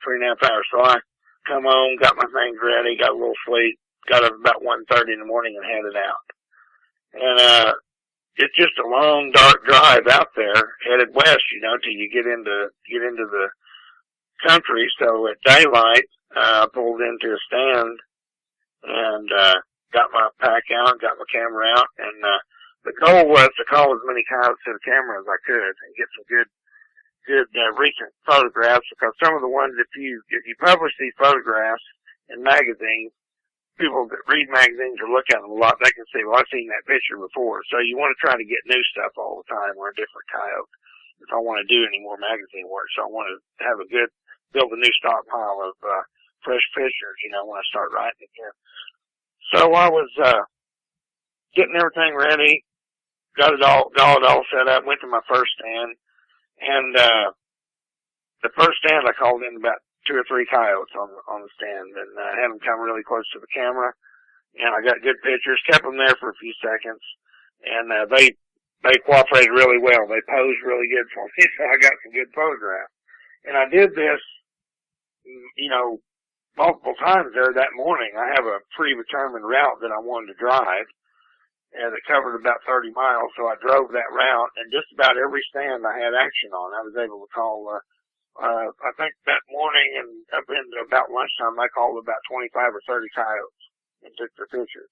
[SPEAKER 2] 3.5 hours. So I come home, got my things ready, got a little sleep, got up about 1:30 in the morning and headed out. And, it's just a long, dark drive out there, headed west, you know, till you get into the country. So at daylight, I pulled into a stand and, got my pack out, got my camera out, and, the goal was to call as many coyotes to the camera as I could and get some good recent photographs, because some of the ones, if you publish these photographs in magazines, people that read magazines or look at them a lot, they can say, well, I've seen that picture before. So you want to try to get new stuff all the time or a different coyote if I want to do any more magazine work. So I want to have build a new stockpile of fresh pictures, you know, when I start writing again. So I was getting everything ready. Got it all set up, went to my first stand, and the first stand I called in about 2 or 3 coyotes on the stand, and had them come really close to the camera, and I got good pictures, kept them there for a few seconds, and they cooperated really well. They posed really good for me, so I got some good photographs. And I did this, you know, multiple times there that morning. I have a predetermined route that I wanted to drive, and it covered about 30 miles, so I drove that route, and just about every stand I had action on, I was able to call, I think that morning and up into about lunchtime, I called about 25 or 30 coyotes and took their pictures.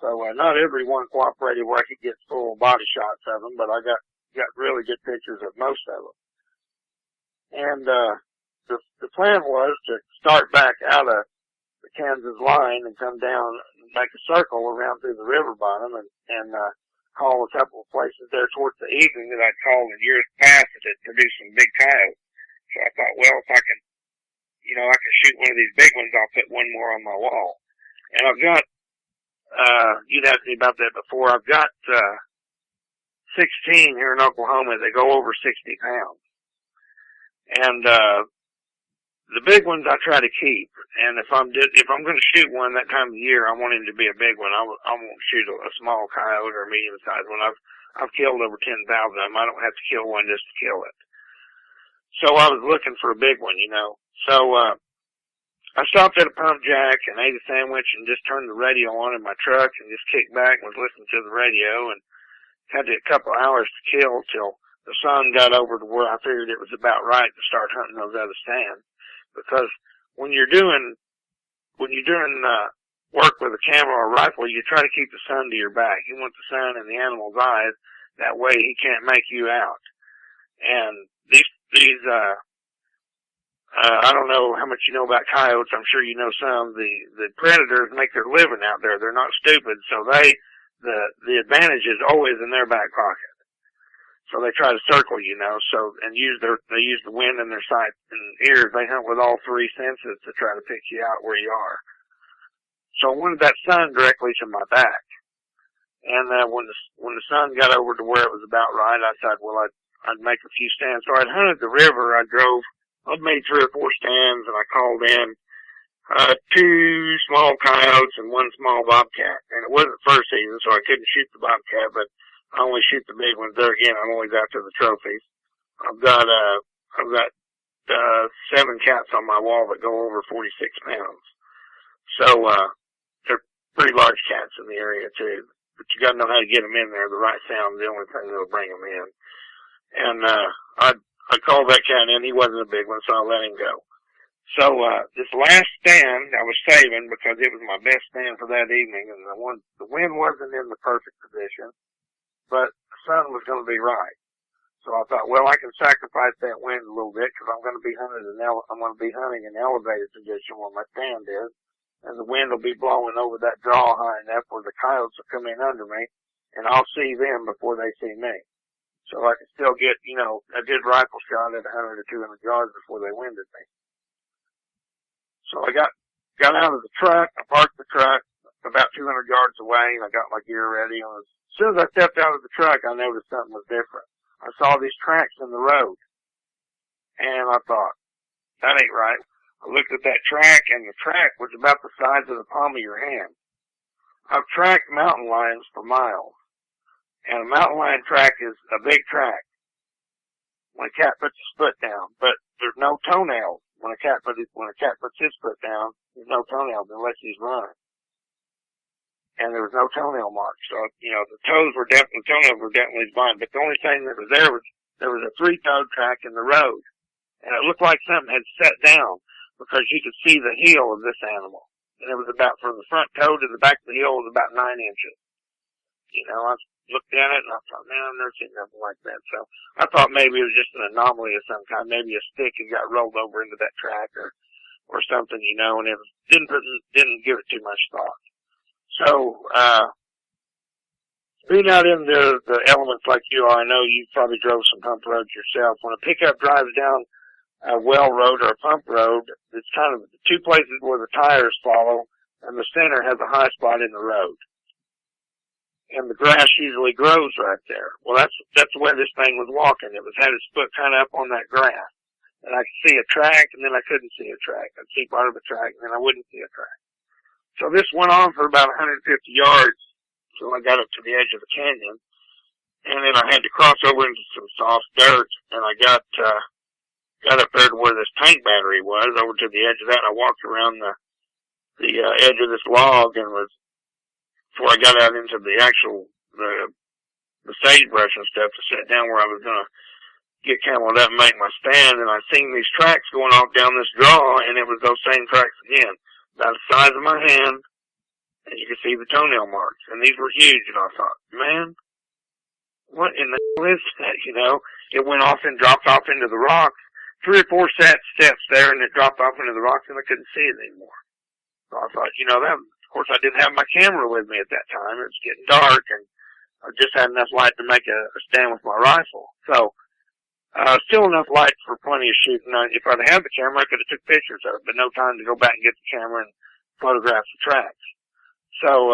[SPEAKER 2] So, not every one cooperated where I could get full body shots of them, but I got really good pictures of most of them. And, the plan was to start back out of the Kansas line and come down and make a circle around through the river bottom and call a couple of places there towards the evening that I'd called in years past that had produced some big coyotes. So I thought, well, if I can, you know, I can shoot one of these big ones, I'll put one more on my wall. And I've got, you'd asked me about that before, I've got 16 here in Oklahoma that go over 60 pounds. And the big ones I try to keep, and if I'm going to shoot one that time of year, I want him to be a big one. I won't shoot a small coyote or a medium-sized one. I've killed over 10,000 of them. I don't have to kill one just to kill it. So I was looking for a big one, you know. So I stopped at a pump jack and ate a sandwich and just turned the radio on in my truck and just kicked back and was listening to the radio, and had a couple hours to kill till the sun got over to where I figured it was about right to start hunting those other stands. Because when you're doing work with a camera or rifle, you try to keep the sun to your back. You want the sun in the animal's eyes. That way he can't make you out. And these I don't know how much you know about coyotes. I'm sure you know some. The predators make their living out there. They're not stupid, so the advantage is always in their back pocket. So they try to circle, you know, and they use the wind in their sight and ears. They hunt with all three senses to try to pick you out where you are. So I wanted that sun directly to my back. And when the sun got over to where it was about right, I said, well, I'd make a few stands. So I'd hunted the river. I'd made 3 or 4 stands, and I called in 2 small coyotes and 1 small bobcat. And it wasn't first season, so I couldn't shoot the bobcat, but I only shoot the big ones. There again, I'm always after the trophies. I've got 7 cats on my wall that go over 46 pounds. So, they're pretty large cats in the area too. But you gotta know how to get them in there. The right sound is the only thing that'll bring them in. And, I called that cat in. He wasn't a big one, so I let him go. So, this last stand I was saving because it was my best stand for that evening, and the wind wasn't in the perfect position, but the sun was going to be right. So I thought, well, I can sacrifice that wind a little bit because I'm going to be hunting in elevated position where my stand is, and the wind will be blowing over that draw high enough where the coyotes will come in under me, and I'll see them before they see me. So I can still get, you know, a good rifle shot at 100 or 200 yards before they winded me. So I got out of the truck, I parked the truck about 200 yards away, and I got my gear ready. And as soon as I stepped out of the truck, I noticed something was different. I saw these tracks in the road, and I thought, that ain't right. I looked at that track, and the track was about the size of the palm of your hand. I've tracked mountain lions for miles, and a mountain lion track is a big track when a cat puts his foot down, but there's no toenails. When a cat puts his foot down, there's no toenails unless he's running. And there was no toenail marks. So, you know, the toenails were definitely fine. But the only thing that was there was a 3-toed track in the road. And it looked like something had set down because you could see the heel of this animal. And it was about, from the front toe to the back of the heel was about 9 inches. You know, I looked at it and I thought, man, I've never seen nothing like that. So I thought maybe it was just an anomaly of some kind. Maybe a stick had got rolled over into that track or something, you know, and it didn't give it too much thought. So, being out in the elements like you are, I know you probably drove some pump roads yourself. When a pickup drives down a well road or a pump road, it's kind of the 2 places where the tires follow, and the center has a high spot in the road. And the grass usually grows right there. Well, that's the way this thing was walking. It had its foot kind of up on that grass. And I could see a track, and then I couldn't see a track. I'd see part of a track, and then I wouldn't see a track. So this went on for about 150 yards until I got up to the edge of the canyon. And then I had to cross over into some soft dirt, and I got up there to where this tank battery was, over to the edge of that. I walked around the edge of this log and before I got out into the sagebrush and stuff to sit down where I was going to get cameled up and make my stand, and I seen these tracks going off down this draw, and it was those same tracks again, about the size of my hand, and you could see the toenail marks, and these were huge, and I thought, man, what in the hell is that, you know? It went off and dropped off into the rocks, 3 or 4 steps there, and it dropped off into the rocks, and I couldn't see it anymore. So I thought, you know, of course, I didn't have my camera with me at that time. It was getting dark, and I just had enough light to make a stand with my rifle. So, still enough light for plenty of shooting. If I'd had the camera, I could have took pictures of it, but no time to go back and get the camera and photograph the tracks. So,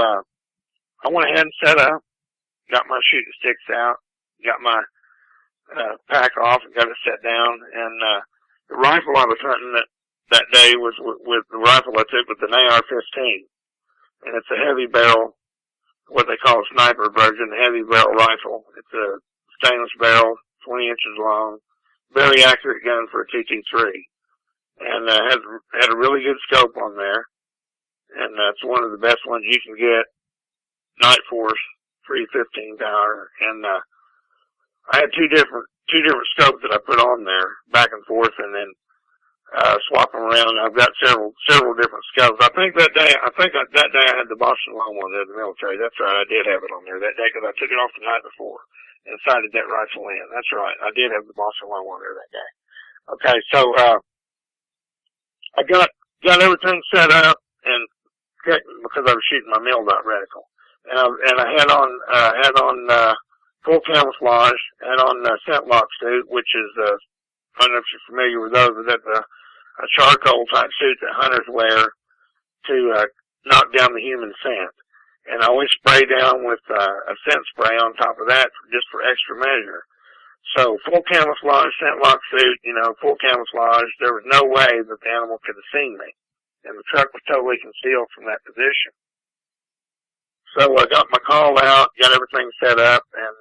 [SPEAKER 2] I went ahead and set up, got my shooting sticks out, got my pack off, and got it set down. And the rifle I was hunting that day was with the rifle I took with an AR-15. And it's a heavy barrel, what they call a sniper version, a heavy barrel rifle. It's a stainless barrel, 20 inches long, very accurate gun for a 223. And had a really good scope on there. And it's one of the best ones you can get. Night Force 315 power. And I had two different scopes that I put on there, back and forth, and then swap them around. I've got several different scopes. I think that day I had the Boston long one in the military. That's right. I did have it on there that day because I took it off the night before and sighted that rifle in. That's right. I did have the Boston long one there that day. Okay. So, I got everything set up and because I was shooting my mil dot reticle. And I had on full camouflage, and on a scent lock suit, which is, I don't know if you're familiar with those, but that's a charcoal type suit that hunters wear to knock down the human scent. And I always spray down with a scent spray on top of that just for extra measure. So full camouflage, scent lock suit, full camouflage. There was no way that the animal could have seen me. And the truck was totally concealed from that position. So I got my call out, got everything set up, and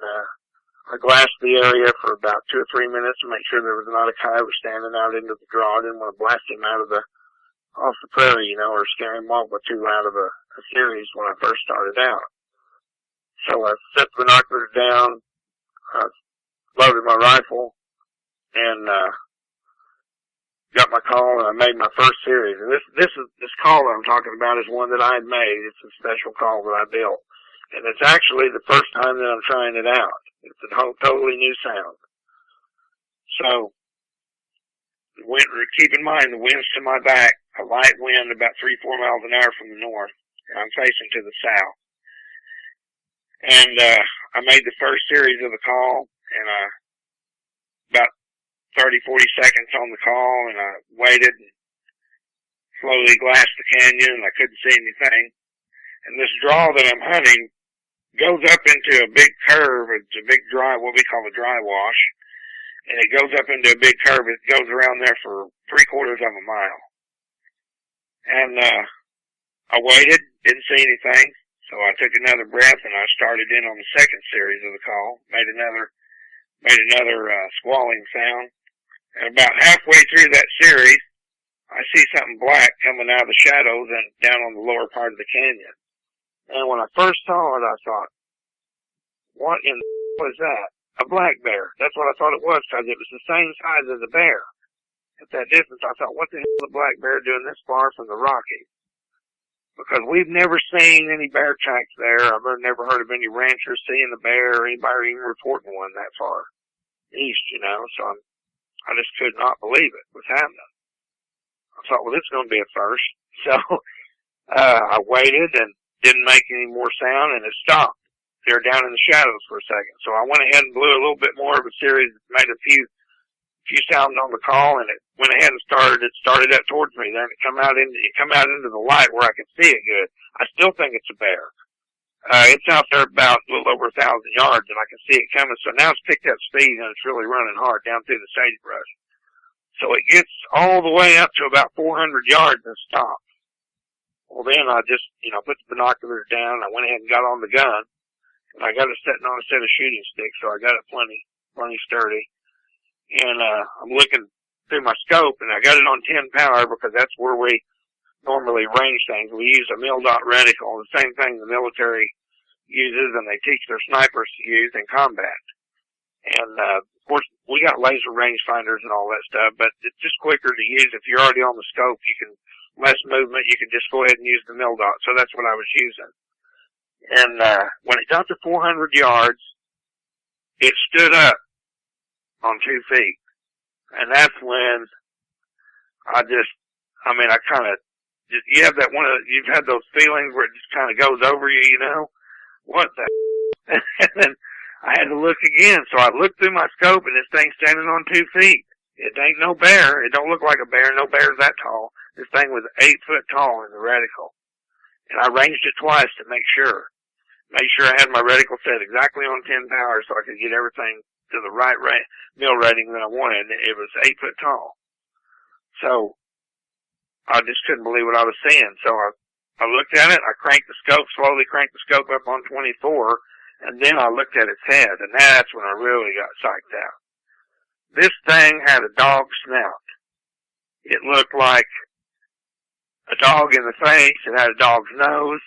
[SPEAKER 2] I glassed the area for about 2 or 3 minutes to make sure there was not a coyote standing out into the draw. I didn't want to blast him out of off the prairie, or scare him off with too loud of a series when I first started out. So I set the binoculars down, loaded my rifle, and got my call, and I made my first series. And this call that I'm talking about is one that I had made. It's a special call that I built. And it's actually the first time that I'm trying it out. It's a totally new sound. So, keep in mind, the wind's to my back, a light wind about 3-4 miles an hour from the north, and I'm facing to the south. And I made the first series of the call, and about 30-40 seconds on the call, and I waited and slowly glassed the canyon, and I couldn't see anything. And this draw that I'm hunting goes up into a big curve. It's a big what we call a dry wash. And it goes up into a big curve. It goes around there for 3/4 of a mile. And I waited, didn't see anything. So I took another breath, and I started in on the second series of the call. Made another squalling sound. And about halfway through that series, I see something black coming out of the shadows and down on the lower part of the canyon. And when I first saw it, I thought, what in the was that? A black bear. That's what I thought it was, because it was the same size as a bear. At that distance, I thought, what the hell is a black bear doing this far from the Rockies? Because we've never seen any bear tracks there. I've never heard of any ranchers seeing a bear or anybody even reporting one that far east, So I just could not believe it was happening. I thought, well, this is going to be a first. So I waited and didn't make any more sound, and it stopped. They were down in the shadows for a second. So I went ahead and blew a little bit more of a series, made a few sounds on the call, and it went ahead and started up towards me. Then it come out into the light where I could see it good. I still think it's a bear. It's out there about a little over 1,000 yards, and I can see it coming. So now it's picked up speed, and it's really running hard down through the sagebrush. So it gets all the way up to about 400 yards and stops. Well, then I just, put the binoculars down. I went ahead and got on the gun, and I got it sitting on a set of shooting sticks, so I got it plenty sturdy. And I'm looking through my scope, and I got it on 10 power because that's where we normally range things. We use a mil-dot reticle, the same thing the military uses and they teach their snipers to use in combat. And, of course, we got laser range finders and all that stuff, but it's just quicker to use. If you're already on the scope, less movement, you can just go ahead and use the mil-dot. So that's what I was using. And when it got to 400 yards, it stood up on 2 feet. And that's when you have that you've had those feelings where it just kind of goes over you, What the And then I had to look again. So I looked through my scope, and this thing's standing on 2 feet. It ain't no bear. It don't look like a bear. No bear's that tall. This thing was 8 foot tall in the reticle. And I ranged it twice to make sure. Made sure I had my reticle set exactly on 10 power so I could get everything to the right mil rating that I wanted. It was 8 foot tall. So I just couldn't believe what I was seeing. So I looked at it. I slowly cranked the scope up on 24. And then I looked at its head. And that's when I really got psyched out. This thing had a dog snout. It looked like a dog in the face. It had a dog's nose.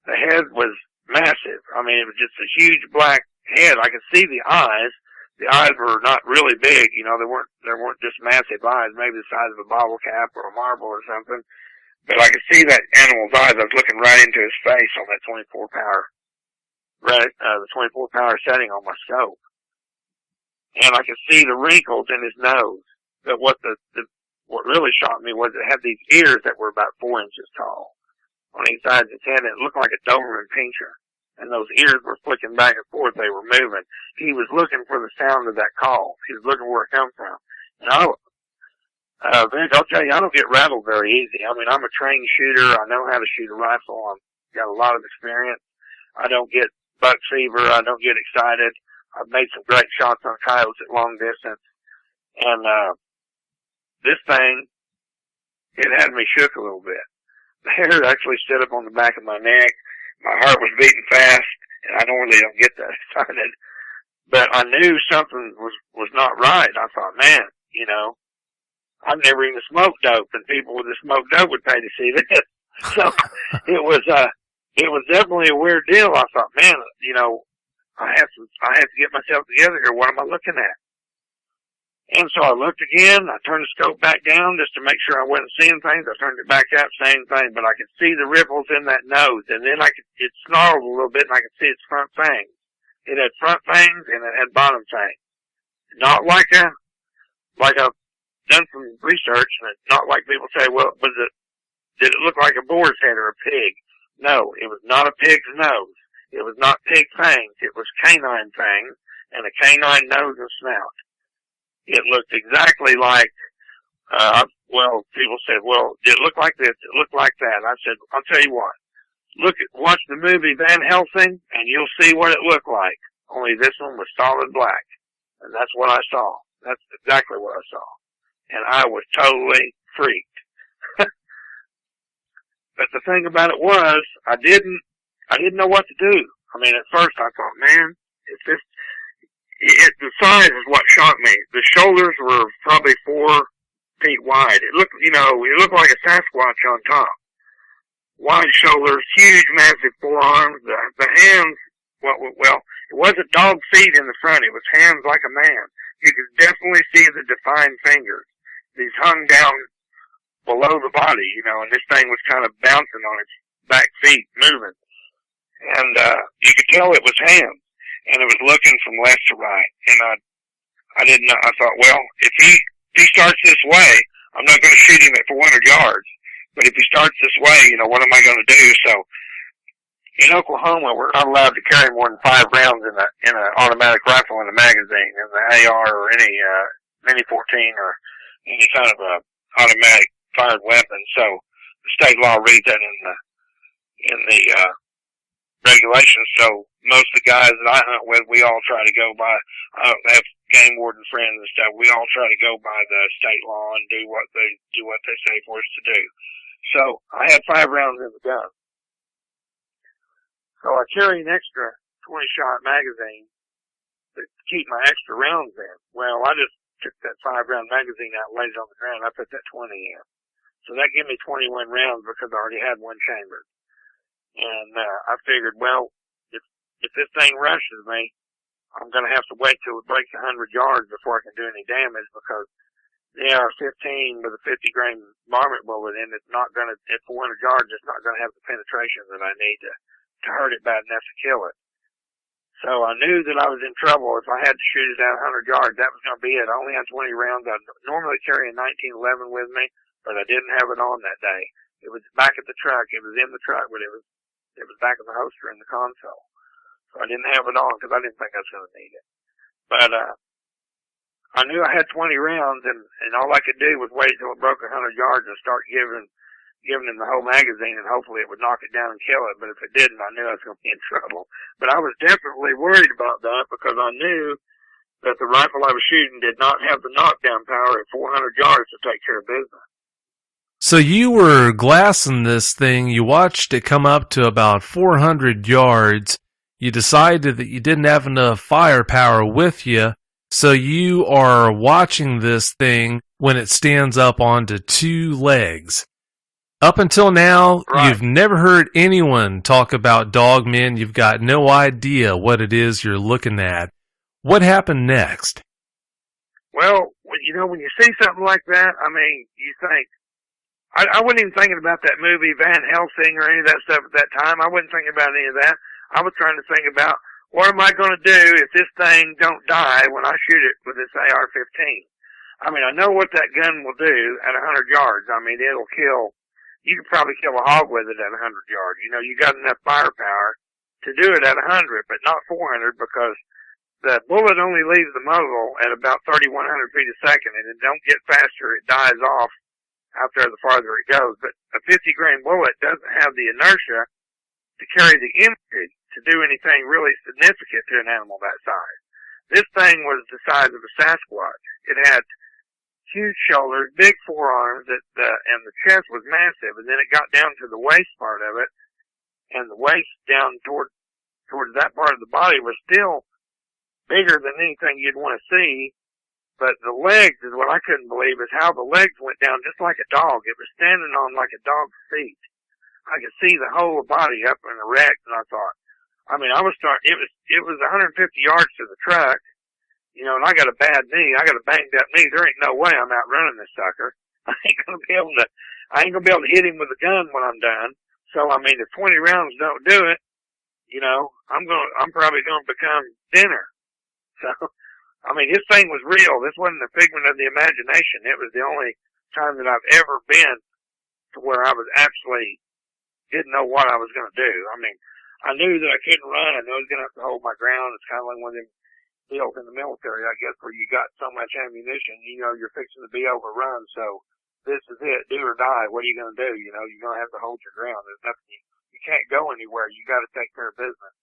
[SPEAKER 2] The head was massive. It was just a huge black head. I could see the eyes. The eyes were not really big. They weren't just massive eyes, maybe the size of a bottle cap or a marble or something. But I could see that animal's eyes. I was looking right into his face on that 24 power, the 24 power setting on my scope. And I could see the wrinkles in his nose. But what really shocked me was it had these ears that were about 4 inches tall on each side of his head, and it looked like a Doberman pincher. and those ears were flicking back and forth. They were moving. He was looking for the sound of that call. He was looking where it come from. And Vince, I'll tell you, I don't get rattled very easy. I mean, I'm a trained shooter. I know how to shoot a rifle. I've got a lot of experience. I don't get buck fever. I don't get excited. I've made some great shots on coyotes at long distance. And, this thing, it had me shook a little bit. The hair actually stood up on the back of my neck. My heart was beating fast, and I normally don't get that excited. But I knew something was not right. I thought, man, you know, I've never even smoked dope, and people with the smoked dope would pay to see this. So it was definitely a weird deal. I thought, man, you know, I have to get myself together here. What am I looking at? And so I looked again. I turned the scope back down just to make sure I wasn't seeing things. I turned it back up, same thing, but I could see the ripples in that nose, and then it snarled a little bit, and I could see its front fangs. It had front fangs and it had bottom fangs. Not like I've done some research, and it's not like people say, well, did it look like a boar's head or a pig? No, it was not a pig's nose. It was not pig fangs. It was canine fangs and a canine nose and snout. It looked exactly like, people said, well, did it look like this? Did it look like that? I said, I'll tell you what. Watch the movie Van Helsing, and you'll see what it looked like. Only this one was solid black. And that's what I saw. That's exactly what I saw. And I was totally freaked. But the thing about it was, I didn't know what to do. I mean, at first I thought, man, the size is what shocked me. The shoulders were probably 4 feet wide. It looked like a Sasquatch on top. Wide shoulders, huge, massive forearms. The hands, it wasn't dog feet in the front. It was hands like a man. You could definitely see the defined fingers. These hung down below the body, and this thing was kind of bouncing on its back feet, moving. And you could tell it was hands. And it was looking from left to right. And I didn't know. I thought, well, if he starts this way, I'm not going to shoot him at 400 yards. But if he starts this way, what am I going to do? So in Oklahoma, we're not allowed to carry more than 5 rounds in an automatic rifle in a magazine, in the AR or any Mini 14 or any kind of a automatic fired weapon. So the state law reads that in the regulations. So most of the guys that I hunt with, we all try to go by. I have game warden friends and stuff. We all try to go by the state law and do what they say for us to do. So I had 5 rounds in the gun. So I carry an extra 20-shot magazine to keep my extra rounds in. Well, I just took that 5-round magazine out and laid it on the ground. I put that 20 in. So that gave me 21 rounds because I already had one chambered. And I figured, well, if this thing rushes me, I'm going to have to wait till it breaks 100 yards before I can do any damage, because the AR-15 with a 50-grain varmint bullet in it's not going to, at 400 yards, it's not going to have the penetration that I need to hurt it bad enough to kill it. So I knew that I was in trouble. If I had to shoot it at 100 yards, that was going to be it. I only had 20 rounds. I normally carry a 1911 with me, but I didn't have it on that day. It was back at the truck. It was in the truck, but it was back in the holster in the console. So I didn't have it on because I didn't think I was going to need it. But I knew I had 20 rounds, and all I could do was wait until it broke 100 yards and start giving him the whole magazine, and hopefully it would knock it down and kill it. But if it didn't, I knew I was going to be in trouble. But I was definitely worried about that because I knew that the rifle I was shooting did not have the knockdown power at 400 yards to take care of business.
[SPEAKER 1] So you were glassing this thing. You watched it come up to about 400 yards. You decided that you didn't have enough firepower with you, so you are watching this thing when it stands up onto 2 legs. Up until now,
[SPEAKER 2] right,
[SPEAKER 1] You've never heard anyone talk about dogmen. You've got no idea what it is you're looking at. What happened next?
[SPEAKER 2] Well, when you see something like that, I mean, you think, I wasn't even thinking about that movie Van Helsing or any of that stuff at that time. I wasn't thinking about any of that. I was trying to think about, what am I going to do if this thing don't die when I shoot it with this AR-15? I mean, I know what that gun will do at 100 yards. I mean, you could probably kill a hog with it at 100 yards. You got enough firepower to do it at 100, but not 400, because the bullet only leaves the muzzle at about 3,100 feet a second, and it don't get faster. It dies off out there the farther it goes. But a 50-grain bullet doesn't have the inertia to carry the energy to do anything really significant to an animal that size. This thing was the size of a Sasquatch. It had huge shoulders, big forearms, and the chest was massive. And then it got down to the waist part of it, and the waist down towards that part of the body was still bigger than anything you'd want to see. But the legs is what I couldn't believe, is how the legs went down just like a dog. It was standing on like a dog's feet. I could see the whole body up and erect, and I thought, I mean, it was 150 yards to the truck, you know, and I got a bad knee. I got a banged up knee. There ain't no way I'm outrunning this sucker. I ain't gonna be able to hit him with a gun when I'm done. So, I mean, if 20 rounds don't do it, you know, I'm probably gonna become dinner. So, I mean, this thing was real. This wasn't a figment of the imagination. It was the only time that I've ever been to where I was actually didn't know what I was going to do. I mean, I knew that I couldn't run. I knew I was going to have to hold my ground. It's kind of like one of them deals in the military, I guess, where you got so much ammunition, you know, you're fixing to be overrun. So this is it, do or die. What are you going to do? You know, you're going to have to hold your ground. There's nothing, you can't go anywhere. You got to take care of business.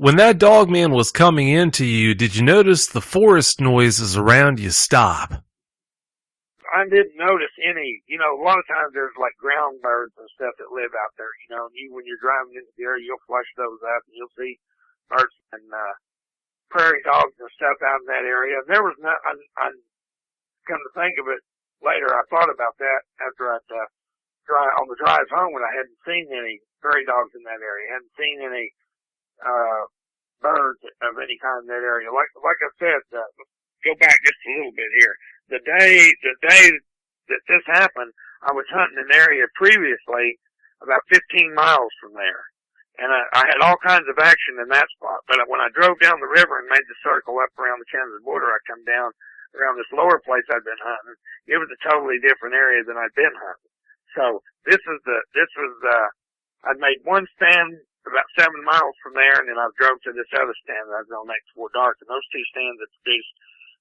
[SPEAKER 1] When that dogman was coming into you, did you notice the forest noises around you stop?
[SPEAKER 2] I didn't notice any. You know, a lot of times there's like ground birds and stuff that live out there, you know, and when you're driving into the area, you'll flush those up and you'll see birds and prairie dogs and stuff out in that area. And there was not, I come to think of it later, I thought about that after I'd on the drive home, when I hadn't seen any prairie dogs in that area, hadn't seen any birds of any kind in that area. Like I said, go back just a little bit here. The day that this happened, I was hunting an area previously about 15 miles from there. And I had all kinds of action in that spot. But when I drove down the river and made the circle up around the Kansas border, I come down around this lower place I'd been hunting. It was a totally different area than I'd been hunting. So I'd made one stand about 7 miles from there, and then I drove to this other stand that I was on next before dark. And those two stands had produced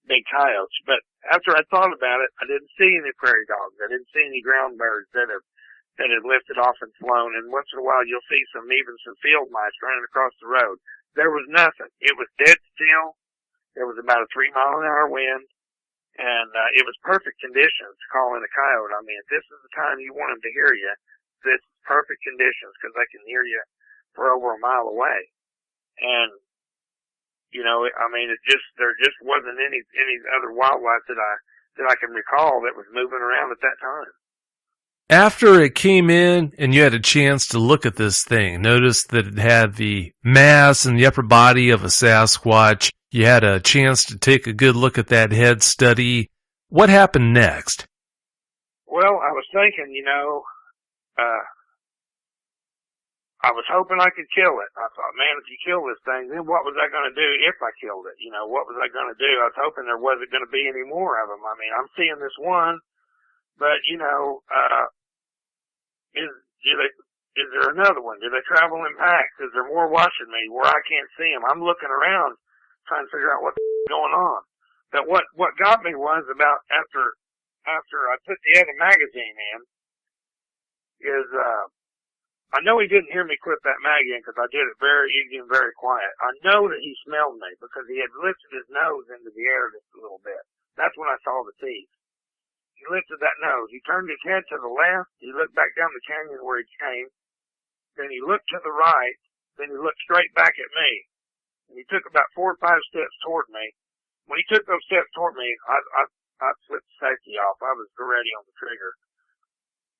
[SPEAKER 2] big coyotes. But after I thought about it, I didn't see any prairie dogs. I didn't see any ground birds that had lifted off and flown. And once in a while, you'll see some field mice running across the road. There was nothing. It was dead still. There was about a 3-mile-an-hour wind, and it was perfect conditions to call in a coyote. I mean, if this is the time you want them to hear you, this is perfect conditions, because they can hear you for over a mile away. And you know, I mean, there just wasn't any other wildlife that I can recall that was moving around at that time.
[SPEAKER 1] After it came in and you had a chance to look at this thing, notice that it had the mass and the upper body of a Sasquatch. You had a chance to take a good look at that head study. What happened next?
[SPEAKER 2] Well, I was thinking, you know, I was hoping I could kill it. I thought, man, if you kill this thing, then what was I going to do if I killed it? You know, what was I going to do? I was hoping there wasn't going to be any more of them. I mean, I'm seeing this one, but, you know, is there another one? Do they travel in packs? Is there more watching me where I can't see them? I'm looking around trying to figure out what's going on. But what got me was about after I put the other magazine in is, I know he didn't hear me clip that mag in because I did it very easy and very quiet. I know that he smelled me because he had lifted his nose into the air just a little bit. That's when I saw the teeth. He lifted that nose. He turned his head to the left. He looked back down the canyon where he came. Then he looked to the right. Then he looked straight back at me. And he took about 4 or 5 steps toward me. When he took those steps toward me, I flipped the safety off. I was already on the trigger.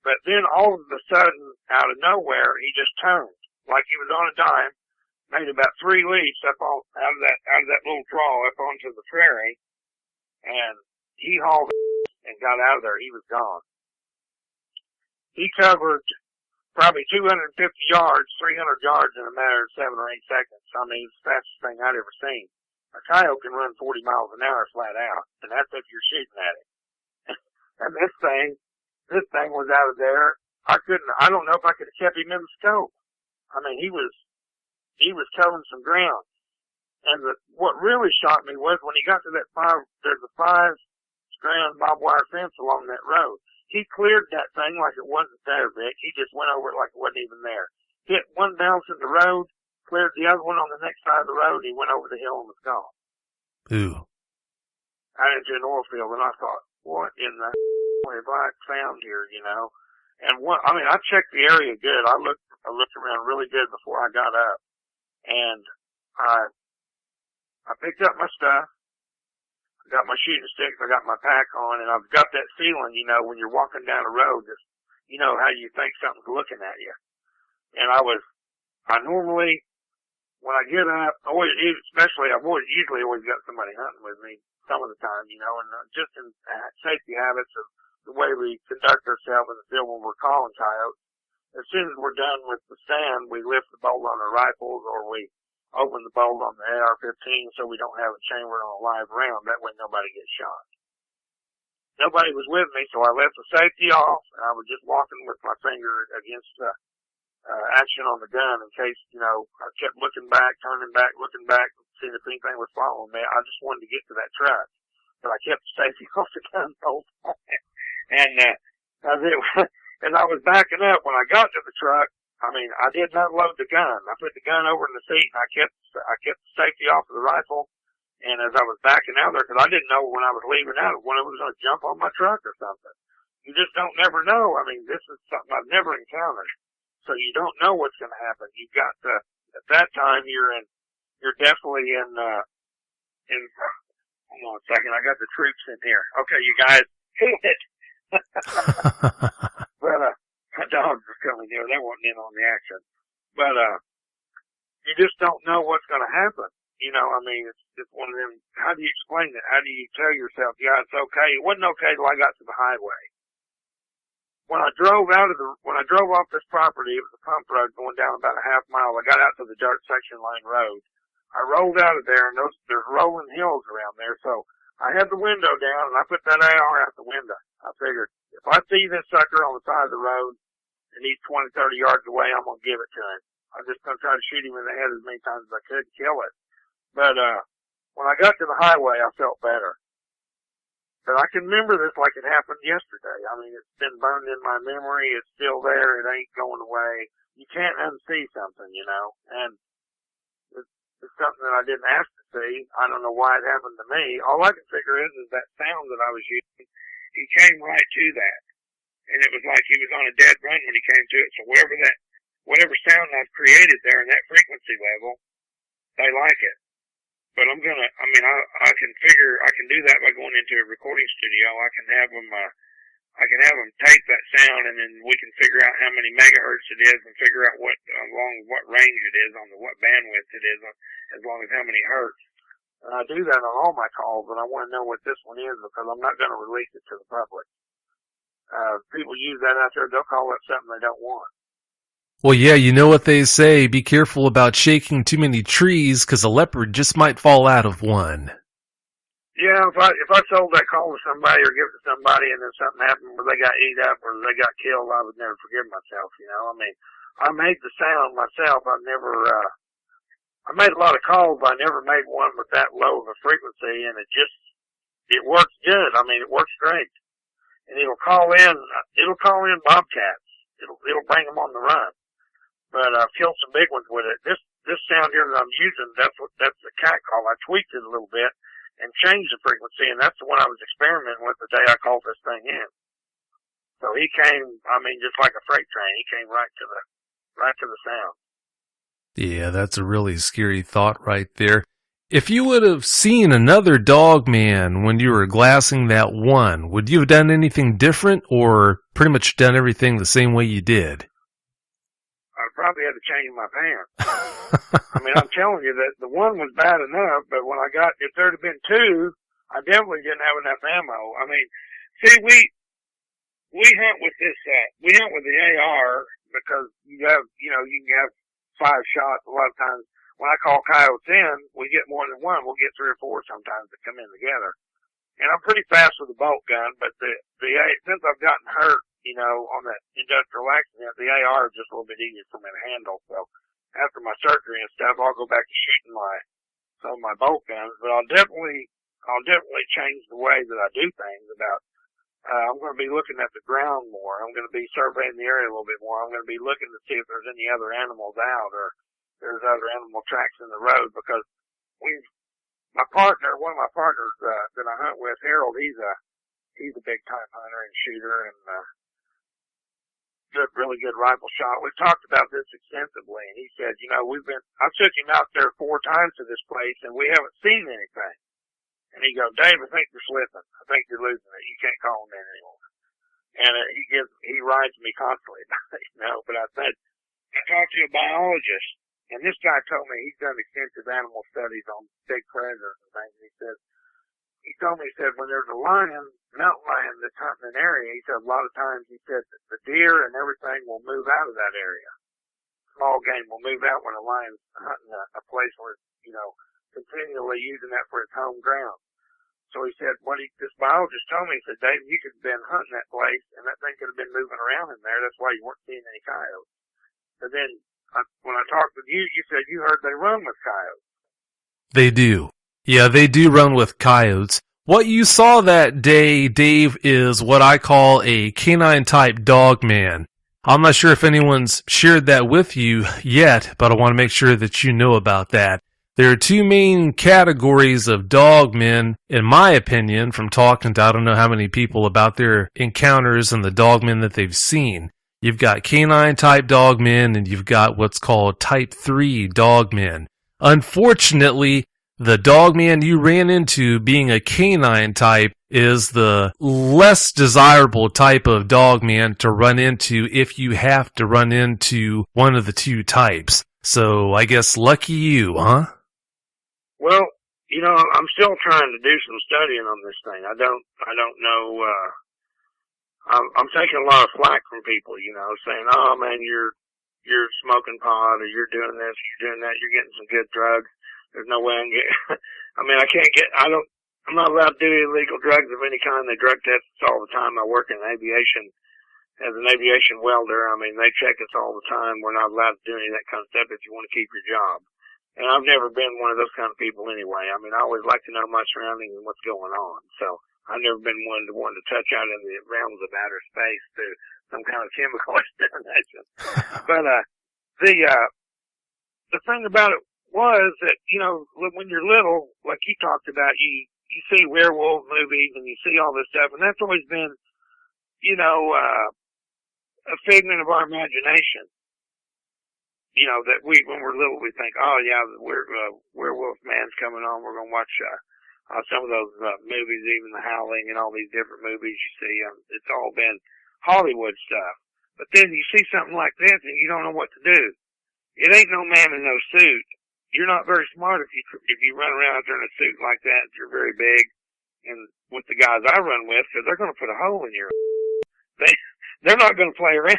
[SPEAKER 2] But then all of a sudden, out of nowhere, he just turned like he was on a dime, made about 3 leaps up out of that little draw up onto the prairie, and he hauled and got out of there. He was gone. He covered probably 250 yards, 300 yards in a matter of 7 or 8 seconds. I mean, it's the fastest thing I'd ever seen. A coyote can run 40 miles an hour flat out, and that's if you're shooting at it. And this thing was out of there. I don't know if I could have kept him in the scope. I mean, it he was covering some ground. And what really shocked me was when he got to there's a 5-strand barbed wire fence along that road. He cleared that thing like it wasn't there, Vic. He just went over it like it wasn't even there. Hit one bounce in the road, cleared the other one on the next side of the road. He went over the hill and was gone.
[SPEAKER 1] Ooh.
[SPEAKER 2] Out into an oil field, and I thought, what in the have I found here, you know? And I checked the area good. I looked around really good before I got up. And I picked up my stuff. I got my shooting sticks. I got my pack on, and I've got that feeling, you know, when you're walking down a road, just, you know, how you think something's looking at you. And I normally, when I get up, I've usually always got somebody hunting with me some of the time, you know, and just in safety habits of the way we conduct ourselves in the field when we're calling coyotes. As soon as we're done with the stand, we lift the bolt on our rifles, or we open the bolt on the AR-15 so we don't have it chambered on a live round. That way nobody gets shot. Nobody was with me, so I left the safety off, and I was just walking with my finger against the action on the gun in case, you know, I kept looking back, turning back, looking back, seeing if anything was following me. I just wanted to get to that truck, but I kept the safety off the gun the whole time. And as I was backing up, when I got to the truck, I didn't unload the gun. I put the gun over in the seat, and I kept the safety off of the rifle. And as I was backing out there, because I didn't know when I was leaving out when it was going to jump on my truck or something. You just don't never know. This is something I've never encountered. So you don't know what's going to happen. You've got to, at that time, you're definitely in, hold on a second, I got the troops in here. Okay, you guys, hit it. But, my dogs were coming here. They weren't in on the action. But, you just don't know what's going to happen. You know, it's just one of them, how do you explain it? How do you tell yourself, yeah, it's okay? It wasn't okay till I got to the highway. When I drove off this property, it was a pump road going down about a half mile. I got out to the dirt section line road. I rolled out of there, and there's rolling hills around there. So I had the window down, and I put that AR out the window. I figured, if I see this sucker on the side of the road, and he's 20, 30 yards away, I'm going to give it to him. I'm just going to try to shoot him in the head as many times as I could and kill it. But when I got to the highway, I felt better. But I can remember this like it happened yesterday. It's been burned in my memory. It's still there. It ain't going away. You can't unsee something, you know. And it's something that I didn't ask to see. I don't know why it happened to me. All I can figure is that sound that I was using, he came right to that. And it was like he was on a dead run when he came to it. So whatever sound I've created there in that frequency level, they like it. But I can do that by going into a recording studio. I can have them tape that sound, and then we can figure out how many megahertz it is and figure out what range it is on what bandwidth it is, as long as how many hertz. And I do that on all my calls, and I want to know what this one is because I'm not going to release it to the public. People use that out there. They'll call it something they don't want.
[SPEAKER 1] Well, yeah, you know what they say, be careful about shaking too many trees, because a leopard just might fall out of one.
[SPEAKER 2] Yeah, if I sold that call to somebody or give it to somebody and then something happened where they got eat up or they got killed, I would never forgive myself, you know. I made the sound myself. I made a lot of calls, but I never made one with that low of a frequency, and it works good. It works great. And it'll call in bobcats. It'll bring them on the run. But I've killed some big ones with it. This sound here that I'm using, that's the cat call. I tweaked it a little bit and changed the frequency, and that's the one I was experimenting with the day I called this thing in. So he came, just like a freight train. He came right to the sound.
[SPEAKER 1] Yeah, that's a really scary thought right there. If you would have seen another Dogman when you were glassing that one, would you have done anything different or pretty much done everything the same way you did?
[SPEAKER 2] I probably had to change my pants. I'm telling you that the one was bad enough, but if there'd have been two, I definitely didn't have enough ammo. See, we hunt with we hunt with the AR because you can have 5 shots. A lot of times when I call coyotes in, we get more than one. We'll get 3 or 4 sometimes that come in together. And I'm pretty fast with the bolt gun, but since I've gotten hurt, on that industrial accident, the AR is just a little bit easier for me to handle. So after my surgery and stuff, I'll go back to shooting some of my bolt guns, but I'll definitely change the way that I do things I'm going to be looking at the ground more. I'm going to be surveying the area a little bit more. I'm going to be looking to see if there's any other animals out or there's other animal tracks in the road, because one of my partners that I hunt with, Harold, he's a big time hunter and shooter and really good rifle shot. We've talked about this extensively, and he said, I took him out there 4 times to this place and we haven't seen anything. And he goes, Dave, I think you're slipping. I think you're losing it. You can't call him in anymore. And he rides me constantly about it, but I said, I talked to a biologist, and this guy told me he's done extensive animal studies on big predators and things. He told me, when there's a mountain lion that's hunting an area, he said a lot of times, he said that the deer and everything will move out of that area. Small game will move out when a lion's hunting a place where, continually using that for its home ground. So he said, this biologist told me, he said, Dave, you could have been hunting that place, and that thing could have been moving around in there. That's why you weren't seeing any coyotes. But then, when I talked with you, you said you heard they run with coyotes.
[SPEAKER 1] They do. Yeah, they do run with coyotes. What you saw that day, Dave, is what I call a canine-type dogman. I'm not sure if anyone's shared that with you yet, but I want to make sure that you know about that. There are 2 main categories of dogmen, in my opinion, from talking to I don't know how many people about their encounters and the dogmen that they've seen. You've got canine-type dogmen, and you've got what's called Type 3 dogmen. Unfortunately, the dogman you ran into being a canine type is the less desirable type of dogman to run into if you have to run into one of the 2 types. So I guess lucky you, huh?
[SPEAKER 2] Well, I'm still trying to do some studying on this thing. I don't know, I'm taking a lot of flack from people, saying, oh man, you're smoking pot, or you're doing this, you're doing that, you're getting some good drugs. There's no way I'm not allowed to do illegal drugs of any kind. They drug test us all the time. I work in aviation as an aviation welder. They check us all the time. We're not allowed to do any of that kind of stuff if you want to keep your job. And I've never been one of those kind of people anyway. I always like to know my surroundings and what's going on. So I've never been one to touch out in the realms of outer space through some kind of chemical extermination. But the thing about it was that, when you're little, like you talked about, you see werewolf movies and you see all this stuff, and that's always been, a figment of our imagination. That when we're little, we think, oh yeah, werewolf man's coming on. We're going to watch some of those movies, even The Howling and all these different movies you see. It's all been Hollywood stuff. But then you see something like this and you don't know what to do. It ain't no man in no suit. You're not very smart if you run around out there in a suit like that. If you're very big, and with the guys I run with, because they're going to put a hole in your. They're not going to play around.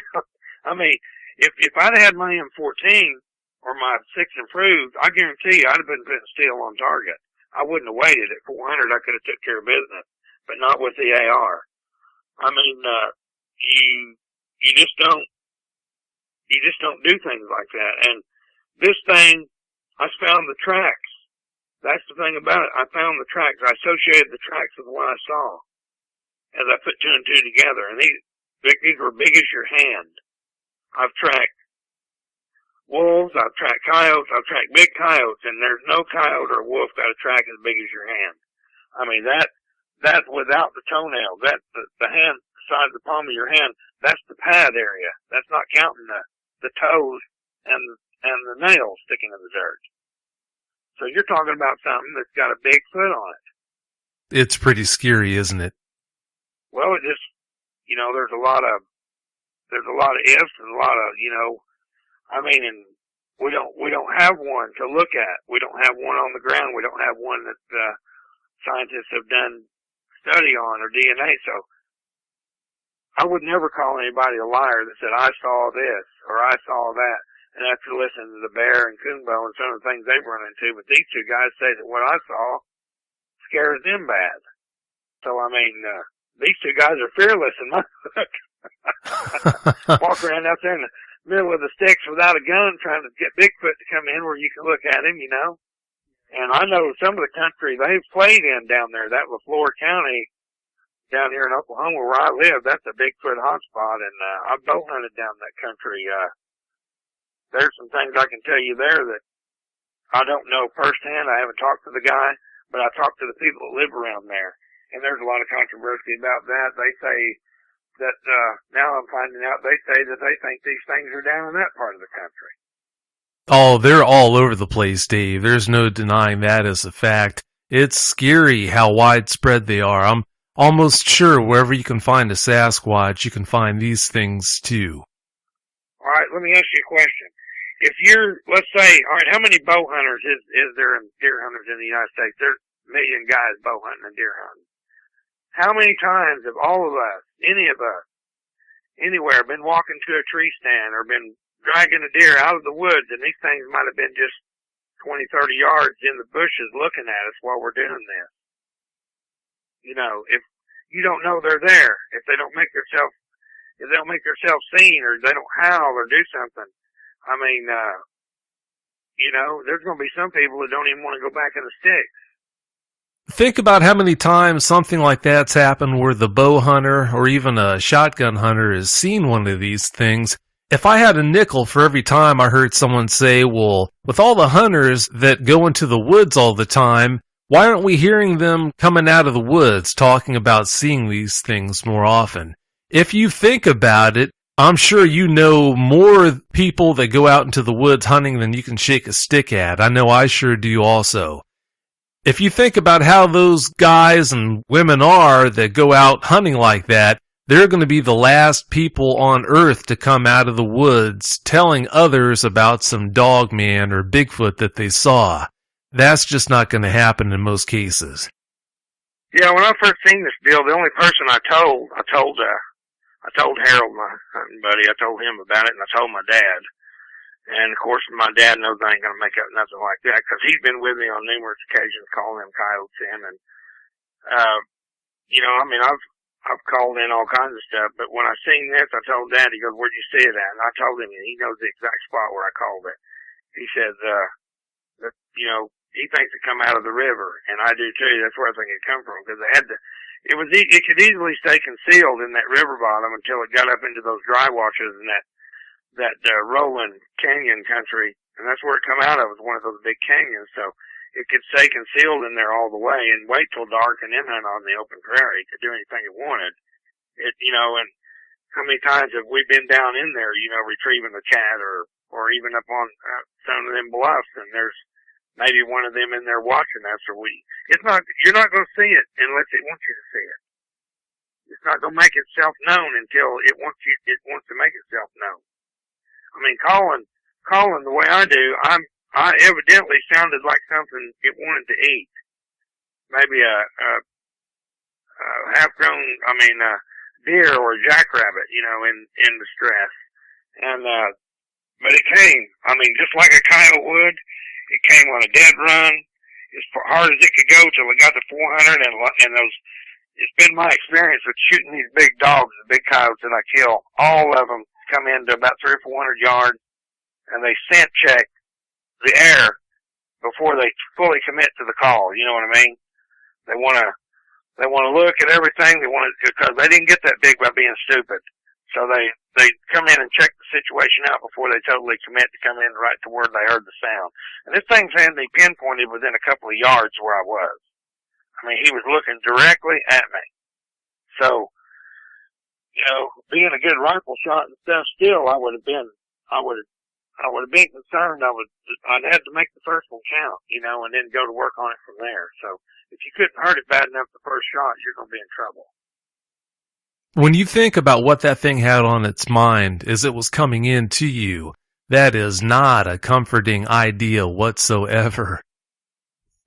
[SPEAKER 2] If I'd had my M14 or my 6 improved, I guarantee you I'd have been putting steel on target. I wouldn't have waited. At 400, I could have took care of business, but not with the AR. You just don't do things like that. And this thing, I found the tracks. That's the thing about it. I found the tracks. I associated the tracks with what I saw as I put 2 and 2 together. And these were big as your hand. I've tracked wolves, I've tracked coyotes, I've tracked big coyotes, and there's no coyote or wolf got a track as big as your hand. That's without the toenail. That's the hand, the size of the palm of your hand. That's the pad area. That's not counting the toes and the nails sticking in the dirt. So you're talking about something that's got a big foot on it.
[SPEAKER 1] It's pretty scary, isn't it?
[SPEAKER 2] Well, it just, there's a lot of ifs and a lot of, and we don't have one to look at. We don't have one on the ground. We don't have one that scientists have done study on or DNA. So I would never call anybody a liar that said, I saw this or I saw that. And after listening to the bear and coonbo and some of the things they've run into, but these 2 guys say that what I saw scares them bad. So, these 2 guys are fearless in my book. Walk around out there in middle of the sticks without a gun trying to get Bigfoot to come in where you can look at him, you know. And I know some of the country they've played in down there, that LaFleur County down here in Oklahoma where I live, that's a Bigfoot hotspot, and I've bow hunted down that country. There's some things I can tell you there that I don't know firsthand. I haven't talked to the guy, but I talked to the people that live around there. And there's a lot of controversy about that. They say that, now I'm finding out, they say that they think these things are down in that part of the country.
[SPEAKER 1] Oh, they're all over the place, Dave. There's no denying that as a fact. It's scary how widespread they are. I'm almost sure wherever you can find a Sasquatch, you can find these things too.
[SPEAKER 2] All right, let me ask you a question. If you're, let's say, all right, how many bow hunters is there in deer hunters in the United States? There's a million guys bow hunting and deer hunting. How many times have all of us, any of us, anywhere, been walking to a tree stand or been dragging a deer out of the woods, and these things might have been just 20, 30 yards in the bushes looking at us while we're doing this? You know, if you don't know they're there, if they don't make themselves seen, or they don't howl or do something, I mean, you know, there's going to be some people that don't even want to go back in the sticks.
[SPEAKER 1] Think about how many times something like that's happened where the bow hunter or even a shotgun hunter has seen one of these things. If I had a nickel for every time I heard someone say, well, with all the hunters that go into the woods all the time, why aren't we hearing them coming out of the woods talking about seeing these things more often? If you think about it, I'm sure you know more people that go out into the woods hunting than you can shake a stick at. I know I sure do also. If you think about how those guys and women are that go out hunting like that, they're going to be the last people on earth to come out of the woods telling others about some Dogman or Bigfoot that they saw. That's just not going to happen in most cases.
[SPEAKER 2] Yeah, when I first seen this deal, the only person I told Harold, my hunting buddy, I told him about it, and I told my dad. And, of course, my dad knows I ain't going to make up nothing like that, because he's been with me on numerous occasions calling them coyotes in. And, you know, I mean, I've called in all kinds of stuff, but when I seen this, I told Dad, he goes, where'd you see it at? And I told him, and he knows the exact spot where I called it. He says, that, you know, he thinks it come out of the river, and I do too. That's where I think it come from, because it could easily stay concealed in that river bottom until it got up into those dry washes and that rolling canyon country, and that's where it come out of, was one of those big canyons. So it could stay concealed in there all the way and wait till dark and then hunt on the open prairie. It could do anything it wanted. It, you know, and how many times have we been down in there, you know, retrieving the cat or even up on some of them bluffs, and there's maybe one of them in there watching us, or you're not going to see it unless it wants you to see it. It's not going to make itself known until it wants to make itself known. I mean, calling the way I do, I evidently sounded like something it wanted to eat. Maybe a half-grown, deer or a jackrabbit, you know, in distress. And, but it came, just like a coyote would. It came on a dead run, as hard as it could go till it got to 400, and those, it's been my experience with shooting these big dogs, the big coyotes that I kill, all of them come into about 300 or 400 yards, and they scent check the air before they fully commit to the call. You know what I mean? They want to look at everything. Because they didn't get that big by being stupid. So they come in and check the situation out before they totally commit to come in right to where they heard the sound. And this thing had me pinpointed within a couple of yards where I was. I mean, he was looking directly at me. So, you know, being a good rifle shot and stuff, still I would have been concerned. I'd have to make the first one count, you know, and then go to work on it from there. So if you couldn't hurt it bad enough the first shot, you're going to be in trouble.
[SPEAKER 1] When you think about what that thing had on its mind as it was coming in to you, that is not a comforting idea whatsoever.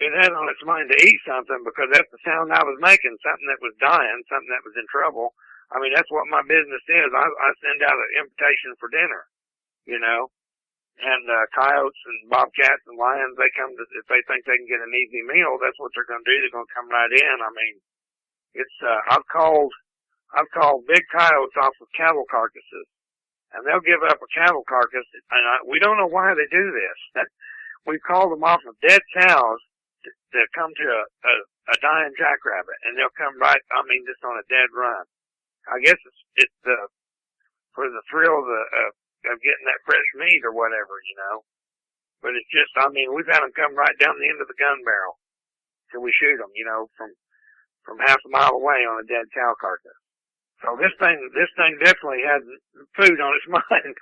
[SPEAKER 2] It had on its mind to eat something, because that's the sound I was making, something that was dying, something that was in trouble. I mean, that's what my business is. I send out an invitation for dinner, you know, and coyotes and bobcats and lions, they come to, if they think they can get an easy meal, that's what they're going to do. They're going to come right in. I mean, it's, I've called big coyotes off of cattle carcasses and they'll give up a cattle carcass, and we don't know why they do this. We've called them off of dead cows to come to a dying jackrabbit, and they'll come just on a dead run. I guess it's for the thrill of getting that fresh meat or whatever, But it's just, we've had them come right down the end of the gun barrel till we shoot them, from half a mile away on a dead cow carcass. So this thing definitely had food on its mind.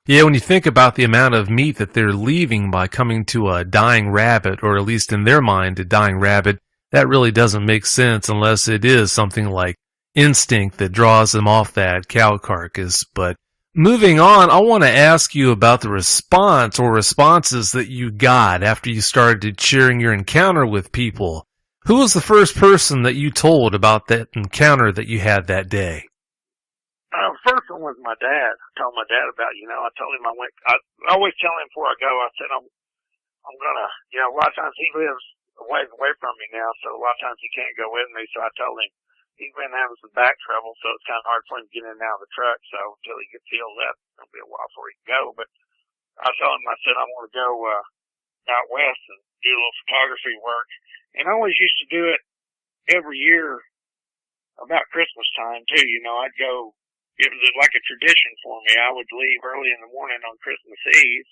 [SPEAKER 1] Yeah, when you think about the amount of meat that they're leaving by coming to a dying rabbit, or at least in their mind, a dying rabbit, that really doesn't make sense unless it is something like instinct that draws them off that cow carcass. But moving on, I want to ask you about the response or responses that you got after you started sharing your encounter with people. Who was the first person that you told about that encounter that you had that day?
[SPEAKER 2] First one was my dad. I told my dad about, I told him I always tell him before I go, I said, I'm gonna, a lot of times he lives a ways away from me now, so a lot of times he can't go with me, so I told him he's been having some back trouble, so it's kind of hard for him to get in and out of the truck, so until he gets healed up, it'll be a while before he can go, but I told him, I said, I want to go, out west and do a little photography work, and I always used to do it every year about Christmas time, too, I'd go. It was like a tradition for me. I would leave early in the morning on Christmas Eve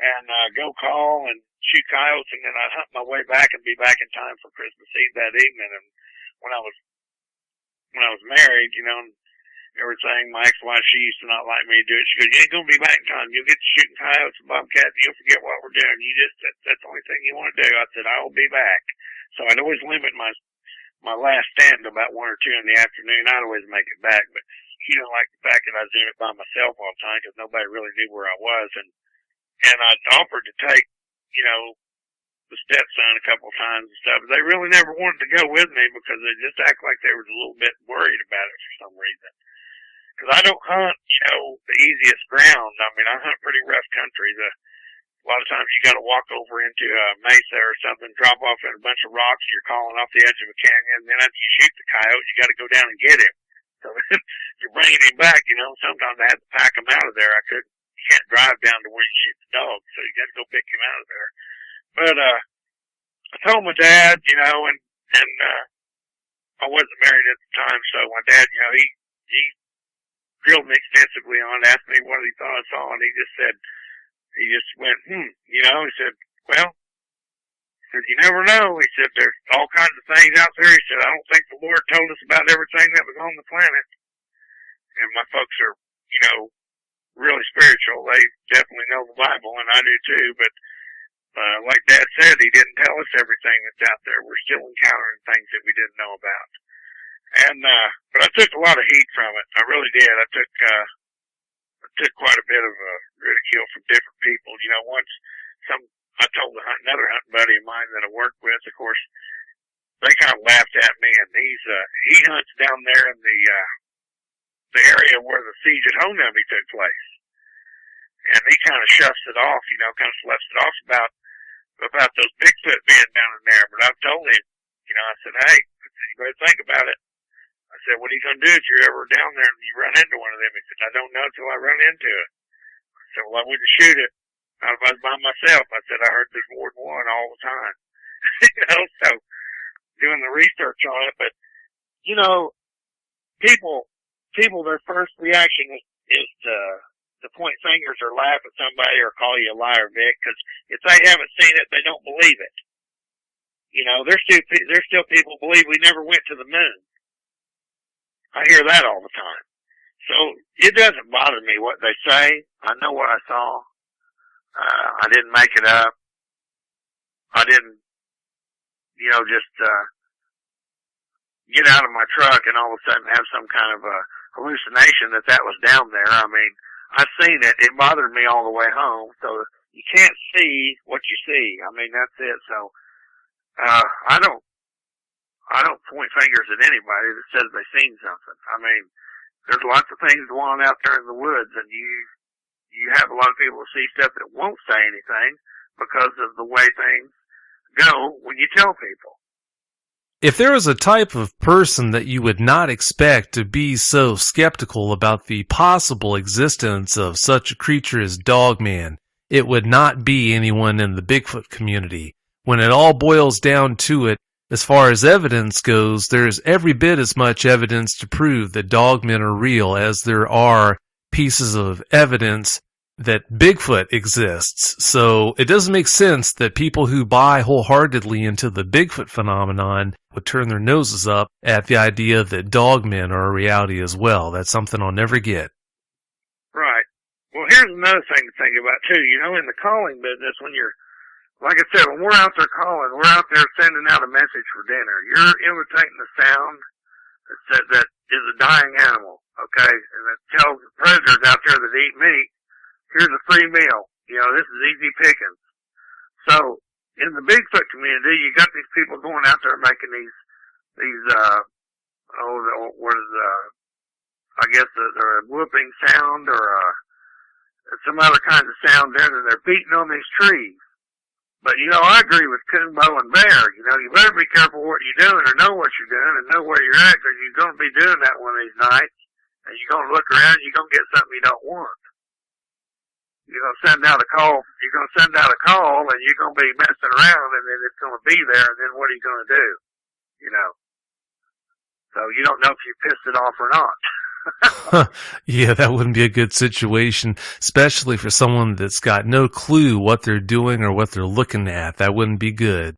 [SPEAKER 2] and go call and shoot coyotes, and then I'd hunt my way back and be back in time for Christmas Eve that evening. And when I was married, and everything, my ex-wife, she used to not like me to do it. She goes, "You ain't gonna be back in time. You'll get to shooting coyotes and bobcats, and you'll forget what we're doing. That's the only thing you want to do." I said, "I will be back." So I'd always limit my last stand to about 1 or 2 in the afternoon. I'd always make it back, but he didn't like the fact that I was doing it by myself all the time because nobody really knew where I was. And I'd offered to take, the stepson a couple of times and stuff, but they really never wanted to go with me because they just act like they were a little bit worried about it for some reason. Because I don't hunt, the easiest ground. I hunt pretty rough country. A lot of times you got to walk over into a mesa or something, drop off in a bunch of rocks, you're calling off the edge of a canyon, and then after you shoot the coyote, you got to go down and get him. So you're bringing him back, sometimes I had to pack him out of there. You can't drive down to where you shoot the dog, so you got to go pick him out of there. But, I told my dad, and I wasn't married at the time, so my dad, he grilled me extensively on it, asked me what he thought I saw, and he just went, he said, well, he said, you never know. He said, there's all kinds of things out there. He said, I don't think the Lord told us about everything that was on the planet. And my folks are, really spiritual. They definitely know the Bible, and I do too. But, like Dad said, he didn't tell us everything that's out there. We're still encountering things that we didn't know about. And, but I took a lot of heat from it. I really did. I took quite a bit of ridicule from different people. Once I told another hunting buddy of mine that I worked with, of course, they kind of laughed at me, and he hunts down there in the area where the siege at Honami took place. And he kind of shuffs it off, kind of sloughs it off about those Bigfoot being down in there. But I've told him, I said, hey, you better think about it. I said, what are you going to do if you're ever down there and you run into one of them? He said, I don't know until I run into it. I said, well, I wouldn't shoot it. Not if I was by myself. I said, I heard there's more than one all the time. So doing the research on it. But, people, their first reaction is to point fingers or laugh at somebody or call you a liar, Vic, because if they haven't seen it, they don't believe it. There's still people who believe we never went to the moon. I hear that all the time. So it doesn't bother me what they say. I know what I saw. I didn't make it up. I didn't, just get out of my truck and all of a sudden have some kind of a hallucination that was down there. I've seen it. It bothered me all the way home. So you can't see what you see. That's it. So, I don't point fingers at anybody that says they've seen something. There's lots of things going on out there in the woods, and you have a lot of people who see stuff that won't say anything because of the way things go when you tell people.
[SPEAKER 1] If there was a type of person that you would not expect to be so skeptical about the possible existence of such a creature as Dogman, it would not be anyone in the Bigfoot community. When it all boils down to it, as far as evidence goes, there's every bit as much evidence to prove that Dogmen are real as there are pieces of evidence that Bigfoot exists. So it doesn't make sense that people who buy wholeheartedly into the Bigfoot phenomenon would turn their noses up at the idea that Dogmen are a reality as well. That's something I'll never get.
[SPEAKER 2] Right. Well, here's another thing to think about, too. You know, in the calling business, when you're, like I said, when we're out there calling, we're out there sending out a message for dinner. You're imitating the sound that is a dying animal, okay? And it tells the predators out there that eat meat, here's a free meal. You know, this is easy pickings. So, in the Bigfoot community, you got these people going out there making these, I guess a whooping sound or, some other kinds of sound there, and they're beating on these trees. But, you know, I agree with Coonbo and Bear. You know, you better be careful what you're doing or know what you're doing and know where you're at, because you're going to be doing that one of these nights, and you're going to look around and you're going to get something you don't want. You're going to send out a call, and you're going to be messing around, and then it's going to be there, and then what are you going to do? You know? So you don't know if you pissed it off or not.
[SPEAKER 1] Yeah, that wouldn't be a good situation, especially for someone that's got no clue what they're doing or what they're looking at. That wouldn't be good.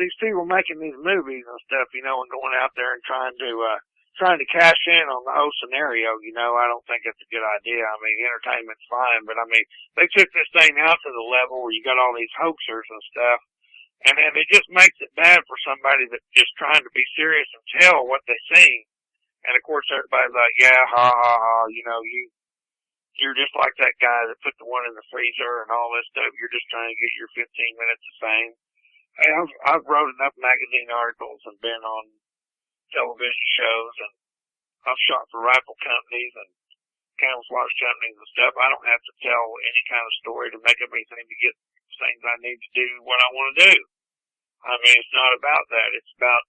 [SPEAKER 2] These people making these movies and stuff, you know, and going out there and trying to cash in on the whole scenario, you know, I don't think it's a good idea. I mean, entertainment's fine, but I mean, they took this thing out to the level where you got all these hoaxers and stuff, and then it just makes it bad for somebody that's just trying to be serious and tell what they see. And of course, everybody's like, yeah, ha, ha, ha, you know, you're just like that guy that put the one in the freezer and all this stuff. You're just trying to get your 15 minutes of fame. Hey, I've wrote enough magazine articles and been on television shows, and I've shot for rifle companies and camouflage companies and stuff. I don't have to tell any kind of story to make up anything to get things I need to do what I want to do. I mean, it's not about that. It's about,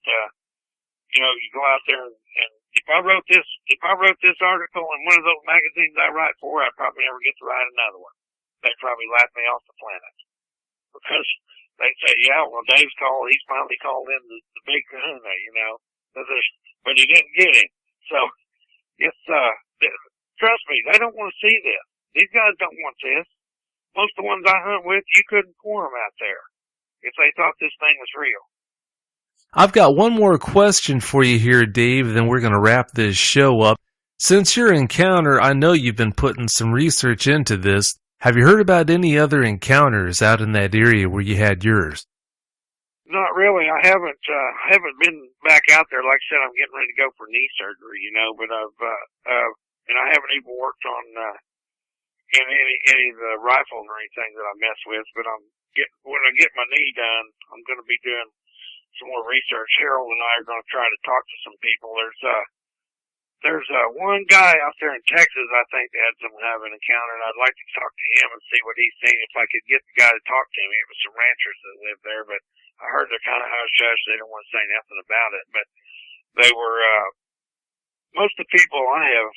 [SPEAKER 2] you know, you go out there and if I wrote this article in one of those magazines I write for, I'd probably never get to write another one. They'd probably laugh me off the planet. Because they'd say, yeah, well, Dave's he's finally called in the big kahuna, you know. But he didn't get him. So, it's, trust me, they don't want to see this. These guys don't want this. Most of the ones I hunt with, you couldn't pour them out there if they thought this thing was real.
[SPEAKER 1] I've got one more question for you here, Dave, then we're going to wrap this show up. Since your encounter, I know you've been putting some research into this. Have you heard about any other encounters out in that area where you had yours?
[SPEAKER 2] Not really. I haven't been back out there. Like I said, I'm getting ready to go for knee surgery, you know, but and I haven't even worked on, in any of the rifles or anything that I mess with, but when I get my knee done, I'm going to be doing some more research. Harold and I are going to try to talk to some people. There's one guy out there in Texas, I think, that had some kind of an encounter, and I'd like to talk to him and see what he's seen, if I could get the guy to talk to him. It was some ranchers that live there, but I heard they're kind of hush-hush. They don't want to say nothing about it, but they were, most of the people I have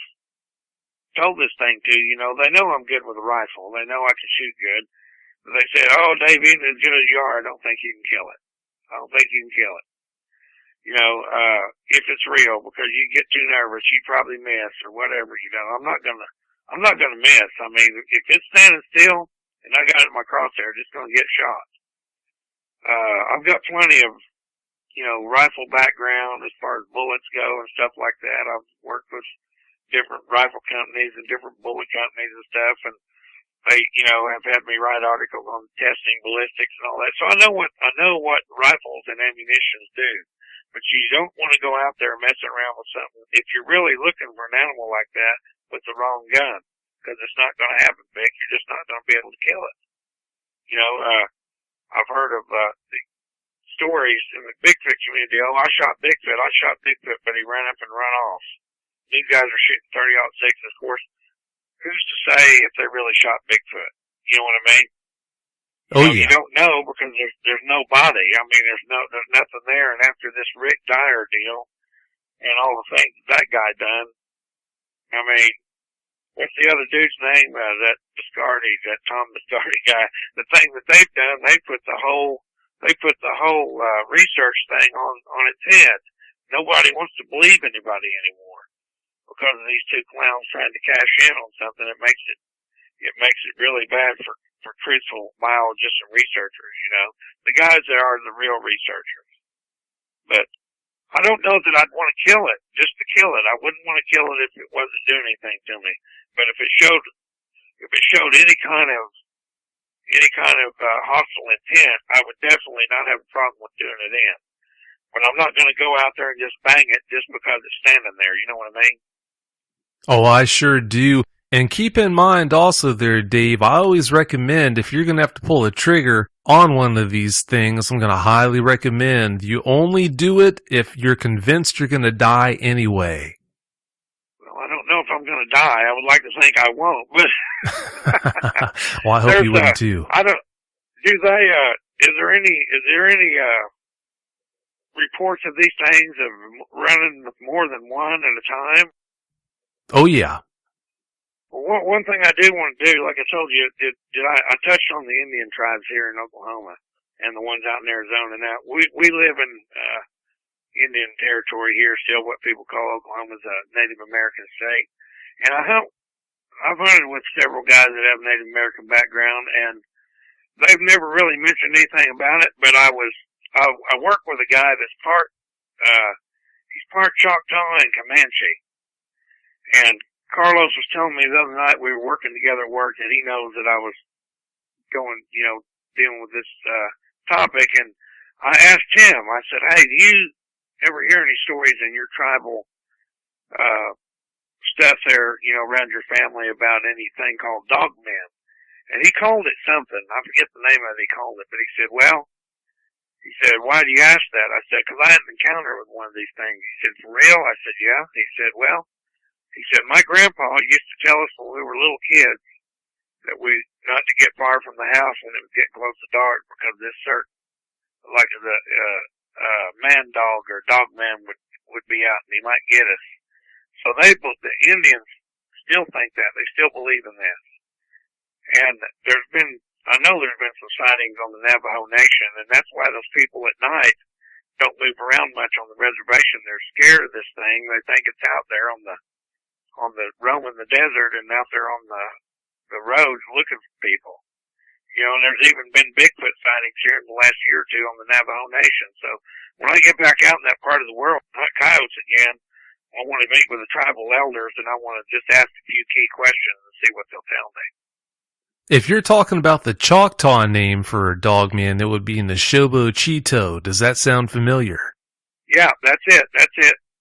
[SPEAKER 2] told this thing to, you know, they know I'm good with a rifle. They know I can shoot good. But they said, oh, Dave, even as good as you are, I don't think you can kill it. I don't think you can kill it. You know, if it's real, because you get too nervous, you probably miss or whatever, you know. I'm not gonna miss. I mean, if it's standing still and I got it in my crosshair, it's gonna get shot. I've got plenty of, you know, rifle background as far as bullets go and stuff like that. I've worked with different rifle companies and different bullet companies and stuff, and they, you know, have had me write articles on testing ballistics and all that. So I know what rifles and ammunition do. But you don't want to go out there messing around with something if you're really looking for an animal like that with the wrong gun, because it's not going to happen, Vic. You're just not going to be able to kill it. You know, I've heard of the stories in the Bigfoot community. Oh, I shot Bigfoot, but he ran up and run off. These guys are shooting 30-06. Of course, who's to say if they really shot Bigfoot? You know what I mean?
[SPEAKER 1] Oh, yeah.
[SPEAKER 2] You don't know because there's no body. I mean, there's nothing there. And after this Rick Dyer deal and all the things that guy done, I mean, what's the other dude's name? That Tom Biscardi guy. The thing that they've done, they put the whole research thing on its head. Nobody wants to believe anybody anymore because of these two clowns trying to cash in on something. It makes it really bad for truthful biologists and researchers. The guys that are the real researchers. But I don't know that I'd want to kill it just to kill it. I wouldn't want to kill it if it wasn't doing anything to me. But if it showed any kind of hostile intent, I would definitely not have a problem with doing it in. But I'm not going to go out there and just bang it just because it's standing there. You know what I mean?
[SPEAKER 1] Oh, I sure do. And keep in mind also there, Dave, I always recommend if you're going to have to pull a trigger on one of these things, I'm going to highly recommend you only do it if you're convinced you're going to die anyway.
[SPEAKER 2] Well, I don't know if I'm going to die. I would like to think I won't, but
[SPEAKER 1] well, I hope you wouldn't too.
[SPEAKER 2] Is there any reports of these things of running with more than one at a time?
[SPEAKER 1] Oh, yeah.
[SPEAKER 2] Well, one thing I do want to do, like I told you, I touched on the Indian tribes here in Oklahoma and the ones out in Arizona. Now, we live in Indian territory here, still what people call Oklahoma's a Native American state. And I've hunted with several guys that have Native American background, and they've never really mentioned anything about it, but I work with a guy that's he's part Choctaw and Comanche. And Carlos was telling me the other night we were working together at work, and he knows that I was going, dealing with this topic. And I asked him, I said, hey, do you ever hear any stories in your tribal stuff there, around your family about anything called Dogman? And he called it something. I forget the name of it he called it, but he said, why do you ask that? I said, because I had an encounter with one of these things. He said, for real? I said, yeah. He said, my grandpa used to tell us when we were little kids that we not to get far from the house when it was getting close to dark because this certain, like the man dog or dog man would be out and he might get us. So the Indians still think that. They still believe in that. And I know there's been some sightings on the Navajo Nation, and that's why those people at night don't move around much on the reservation. They're scared of this thing. They think it's out there roaming the desert and out there on the roads looking for people. And there's even been Bigfoot sightings here in the last year or two on the Navajo Nation. So when I get back out in that part of the world and hunt coyotes again, I want to meet with the tribal elders and I want to just ask a few key questions and see what they'll tell me.
[SPEAKER 1] If you're talking about the Choctaw name for a dogman, it would be Neshobo Cheeto. Does that sound familiar? Yeah,
[SPEAKER 2] that's it.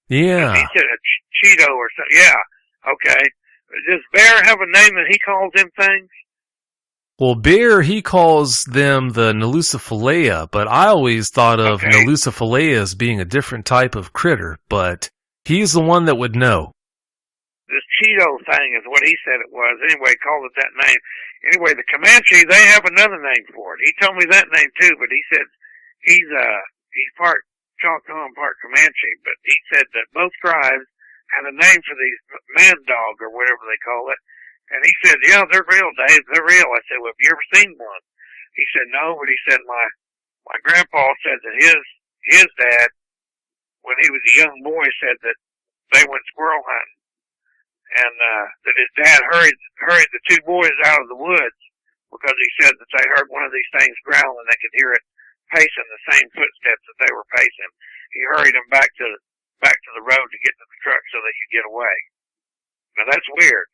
[SPEAKER 1] Yeah.
[SPEAKER 2] He said a Cheeto or something. Yeah. Okay. Does Bear have a name that he calls them things?
[SPEAKER 1] Well, Bear, he calls them the Nelucifolea, but I always thought of Nelucifolea as being a different type of critter, but he's the one that would know.
[SPEAKER 2] This Cheeto thing is what he said it was. Anyway, he called it that name. Anyway, the Comanche, they have another name for it. He told me that name too, but he said he's part Choctaw and part Comanche, but he said that both tribes had a name for these man dog or whatever they call it. And he said, yeah, they're real, Dave. They're real. I said, well, have you ever seen one? He said, no, but he said my grandpa said that his dad, when he was a young boy, said that they went squirrel hunting. And that his dad hurried the two boys out of the woods because he said that they heard one of these things growl and they could hear it pacing the same footsteps that they were pacing. He hurried them back to the road to get to the truck so they could get away. Now that's weird.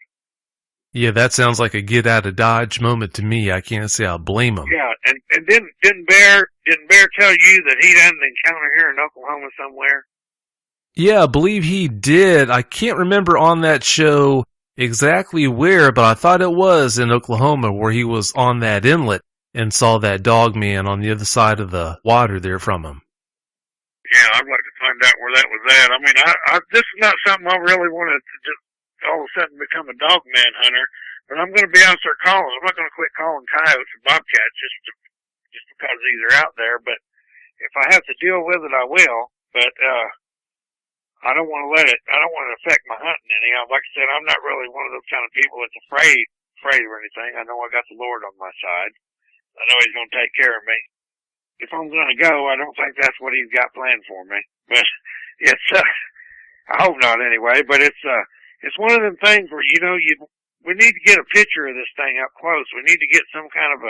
[SPEAKER 1] Yeah, that sounds like a get out of Dodge moment to me. I can't say I'll blame him.
[SPEAKER 2] Yeah, and didn't Bear tell you that he had an encounter here in Oklahoma somewhere?
[SPEAKER 1] Yeah, I believe he did. I can't remember on that show exactly where, but I thought it was in Oklahoma where he was on that inlet and saw that dog man on the other side of the water there from him.
[SPEAKER 2] Yeah, I'd like to find out where that was at. I mean, this is not something I really wanted to just all of a sudden become a dog man hunter, But I'm going to be out there calling. I'm not going to quit calling coyotes and bobcats just because these are out there. But if I have to deal with it, I will. But I don't want to let it. I don't want to affect my hunting any. Like I said, I'm not really one of those kind of people that's afraid of anything. I know I got the Lord on my side. I know He's going to take care of me. If I'm going to go, I don't think that's what He's got planned for me. But it's, I hope not anyway. But it's one of them things where we need to get a picture of this thing up close. We need to get some kind of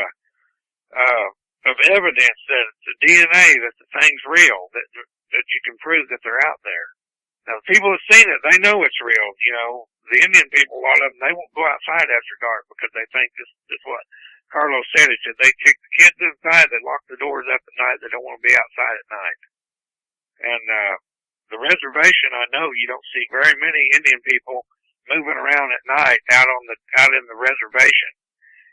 [SPEAKER 2] of evidence that the DNA that the thing's real, that you can prove that they're out there. Now, people have seen it. They know it's real. The Indian people, a lot of them, they won't go outside after dark because they think this is what Carlos said. He said they kick the kids inside, they lock the doors up at night, they don't want to be outside at night. And the reservation, I know you don't see very many Indian people moving around at night out in the reservation.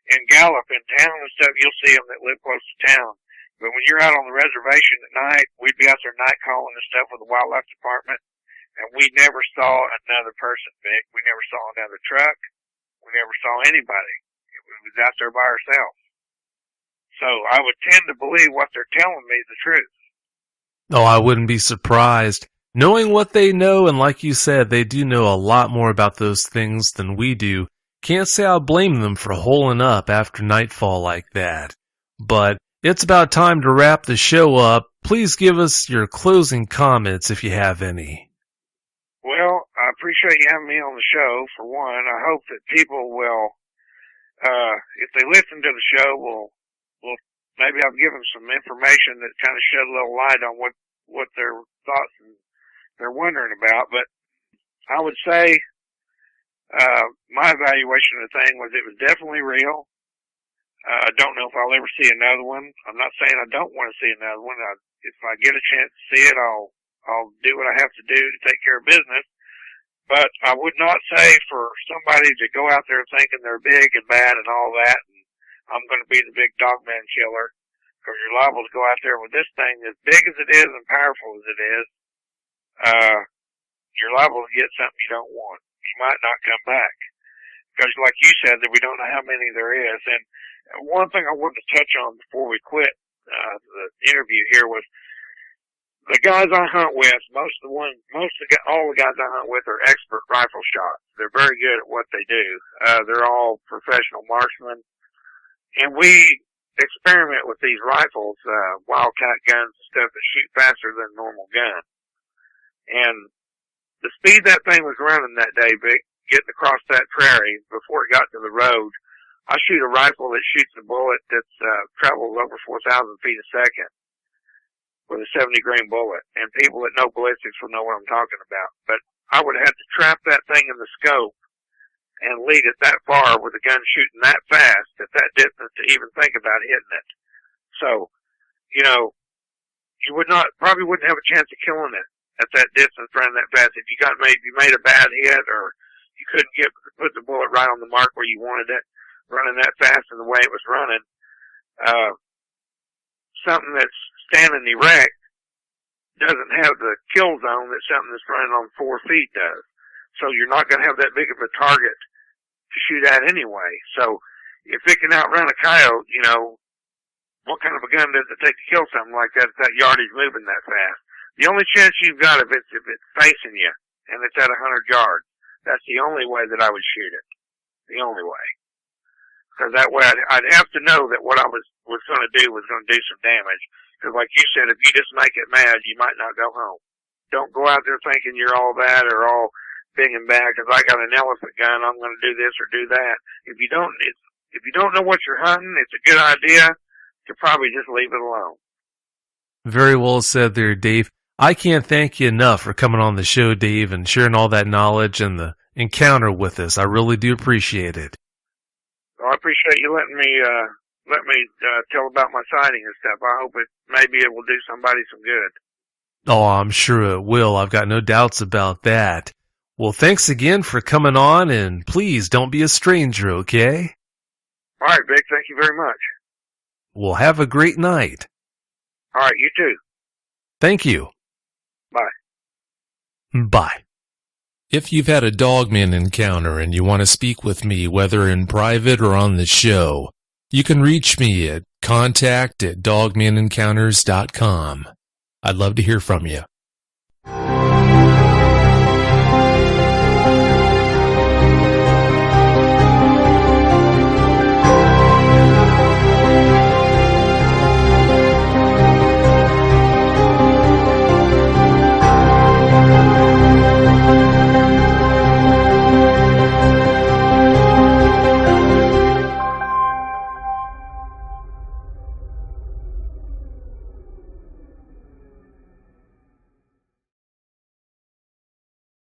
[SPEAKER 2] In Gallup, in town and stuff, you'll see them that live close to town. But when you're out on the reservation at night, we'd be out there night calling and stuff with the wildlife department. And we never saw another person, Vic. We never saw another truck. We never saw anybody. We was out there by ourselves. So I would tend to believe what they're telling me is the truth.
[SPEAKER 1] Oh, I wouldn't be surprised. Knowing what they know, and like you said, they do know a lot more about those things than we do. Can't say I blame them for holing up after nightfall like that. But it's about time to wrap the show up. Please give us your closing comments if you have any.
[SPEAKER 2] Well, I appreciate you having me on the show, for one. I hope that people will, if they listen to the show, will maybe I've given some information that kind of shed a little light on what their thoughts and they're wondering about. But I would say, my evaluation of the thing was it was definitely real. I don't know if I'll ever see another one. I'm not saying I don't want to see another one. If I get a chance to see it, I'll do what I have to do to take care of business. But I would not say for somebody to go out there thinking they're big and bad and all that, and I'm going to be the big dogman killer, because you're liable to go out there with this thing as big as it is and powerful as it is. You're liable to get something you don't want. You might not come back. Because like you said, that we don't know how many there is. And one thing I wanted to touch on before we quit the interview here was the guys I hunt with, all the guys I hunt with are expert rifle shots. They're very good at what they do. They're all professional marksmen. And we experiment with these rifles, wildcat guns and stuff that shoot faster than a normal gun. And the speed that thing was running that day, Vic, getting across that prairie before it got to the road, I shoot a rifle that shoots a bullet that's travels over 4,000 feet a second with a 70-grain bullet. And people that know ballistics will know what I'm talking about. But I would have to trap that thing in the scope and lead it that far with a gun shooting that fast at that distance to even think about hitting it. So, you probably wouldn't have a chance of killing it at that distance running that fast. If you made a bad hit, or you couldn't put the bullet right on the mark where you wanted it, running that fast in the way it was running, something that's standing erect doesn't have the kill zone that something that's running on 4 feet does. So you're not going to have that big of a target to shoot at anyway. So if it can outrun a coyote, what kind of a gun does it take to kill something like that if that yardage moving that fast? The only chance you've got if it's facing you and it's at 100 yards, that's the only way that I would shoot it. The only way. Because that way I'd have to know that what I was going to do was going to do some damage. Because like you said, if you just make it mad, you might not go home. Don't go out there thinking you're all that or all big and bad because I got an elephant gun, I'm going to do this or do that. If you don't know what you're hunting, it's a good idea to probably just leave it alone.
[SPEAKER 1] Very well said there, Dave. I can't thank you enough for coming on the show, Dave, and sharing all that knowledge and the encounter with us. I really do appreciate it.
[SPEAKER 2] Well, I appreciate you letting me tell about my sighting and stuff. I hope maybe it will do somebody some good.
[SPEAKER 1] Oh, I'm sure it will. I've got no doubts about that. Well, thanks again for coming on, and please don't be a stranger, okay?
[SPEAKER 2] All right, Vic. Thank you very much.
[SPEAKER 1] Well, have a great night.
[SPEAKER 2] All right, you too.
[SPEAKER 1] Thank you.
[SPEAKER 2] Bye.
[SPEAKER 1] Bye. If you've had a Dogman encounter and you want to speak with me, whether in private or on the show, you can reach me at contact@dogmanencounters.com. I'd love to hear from you.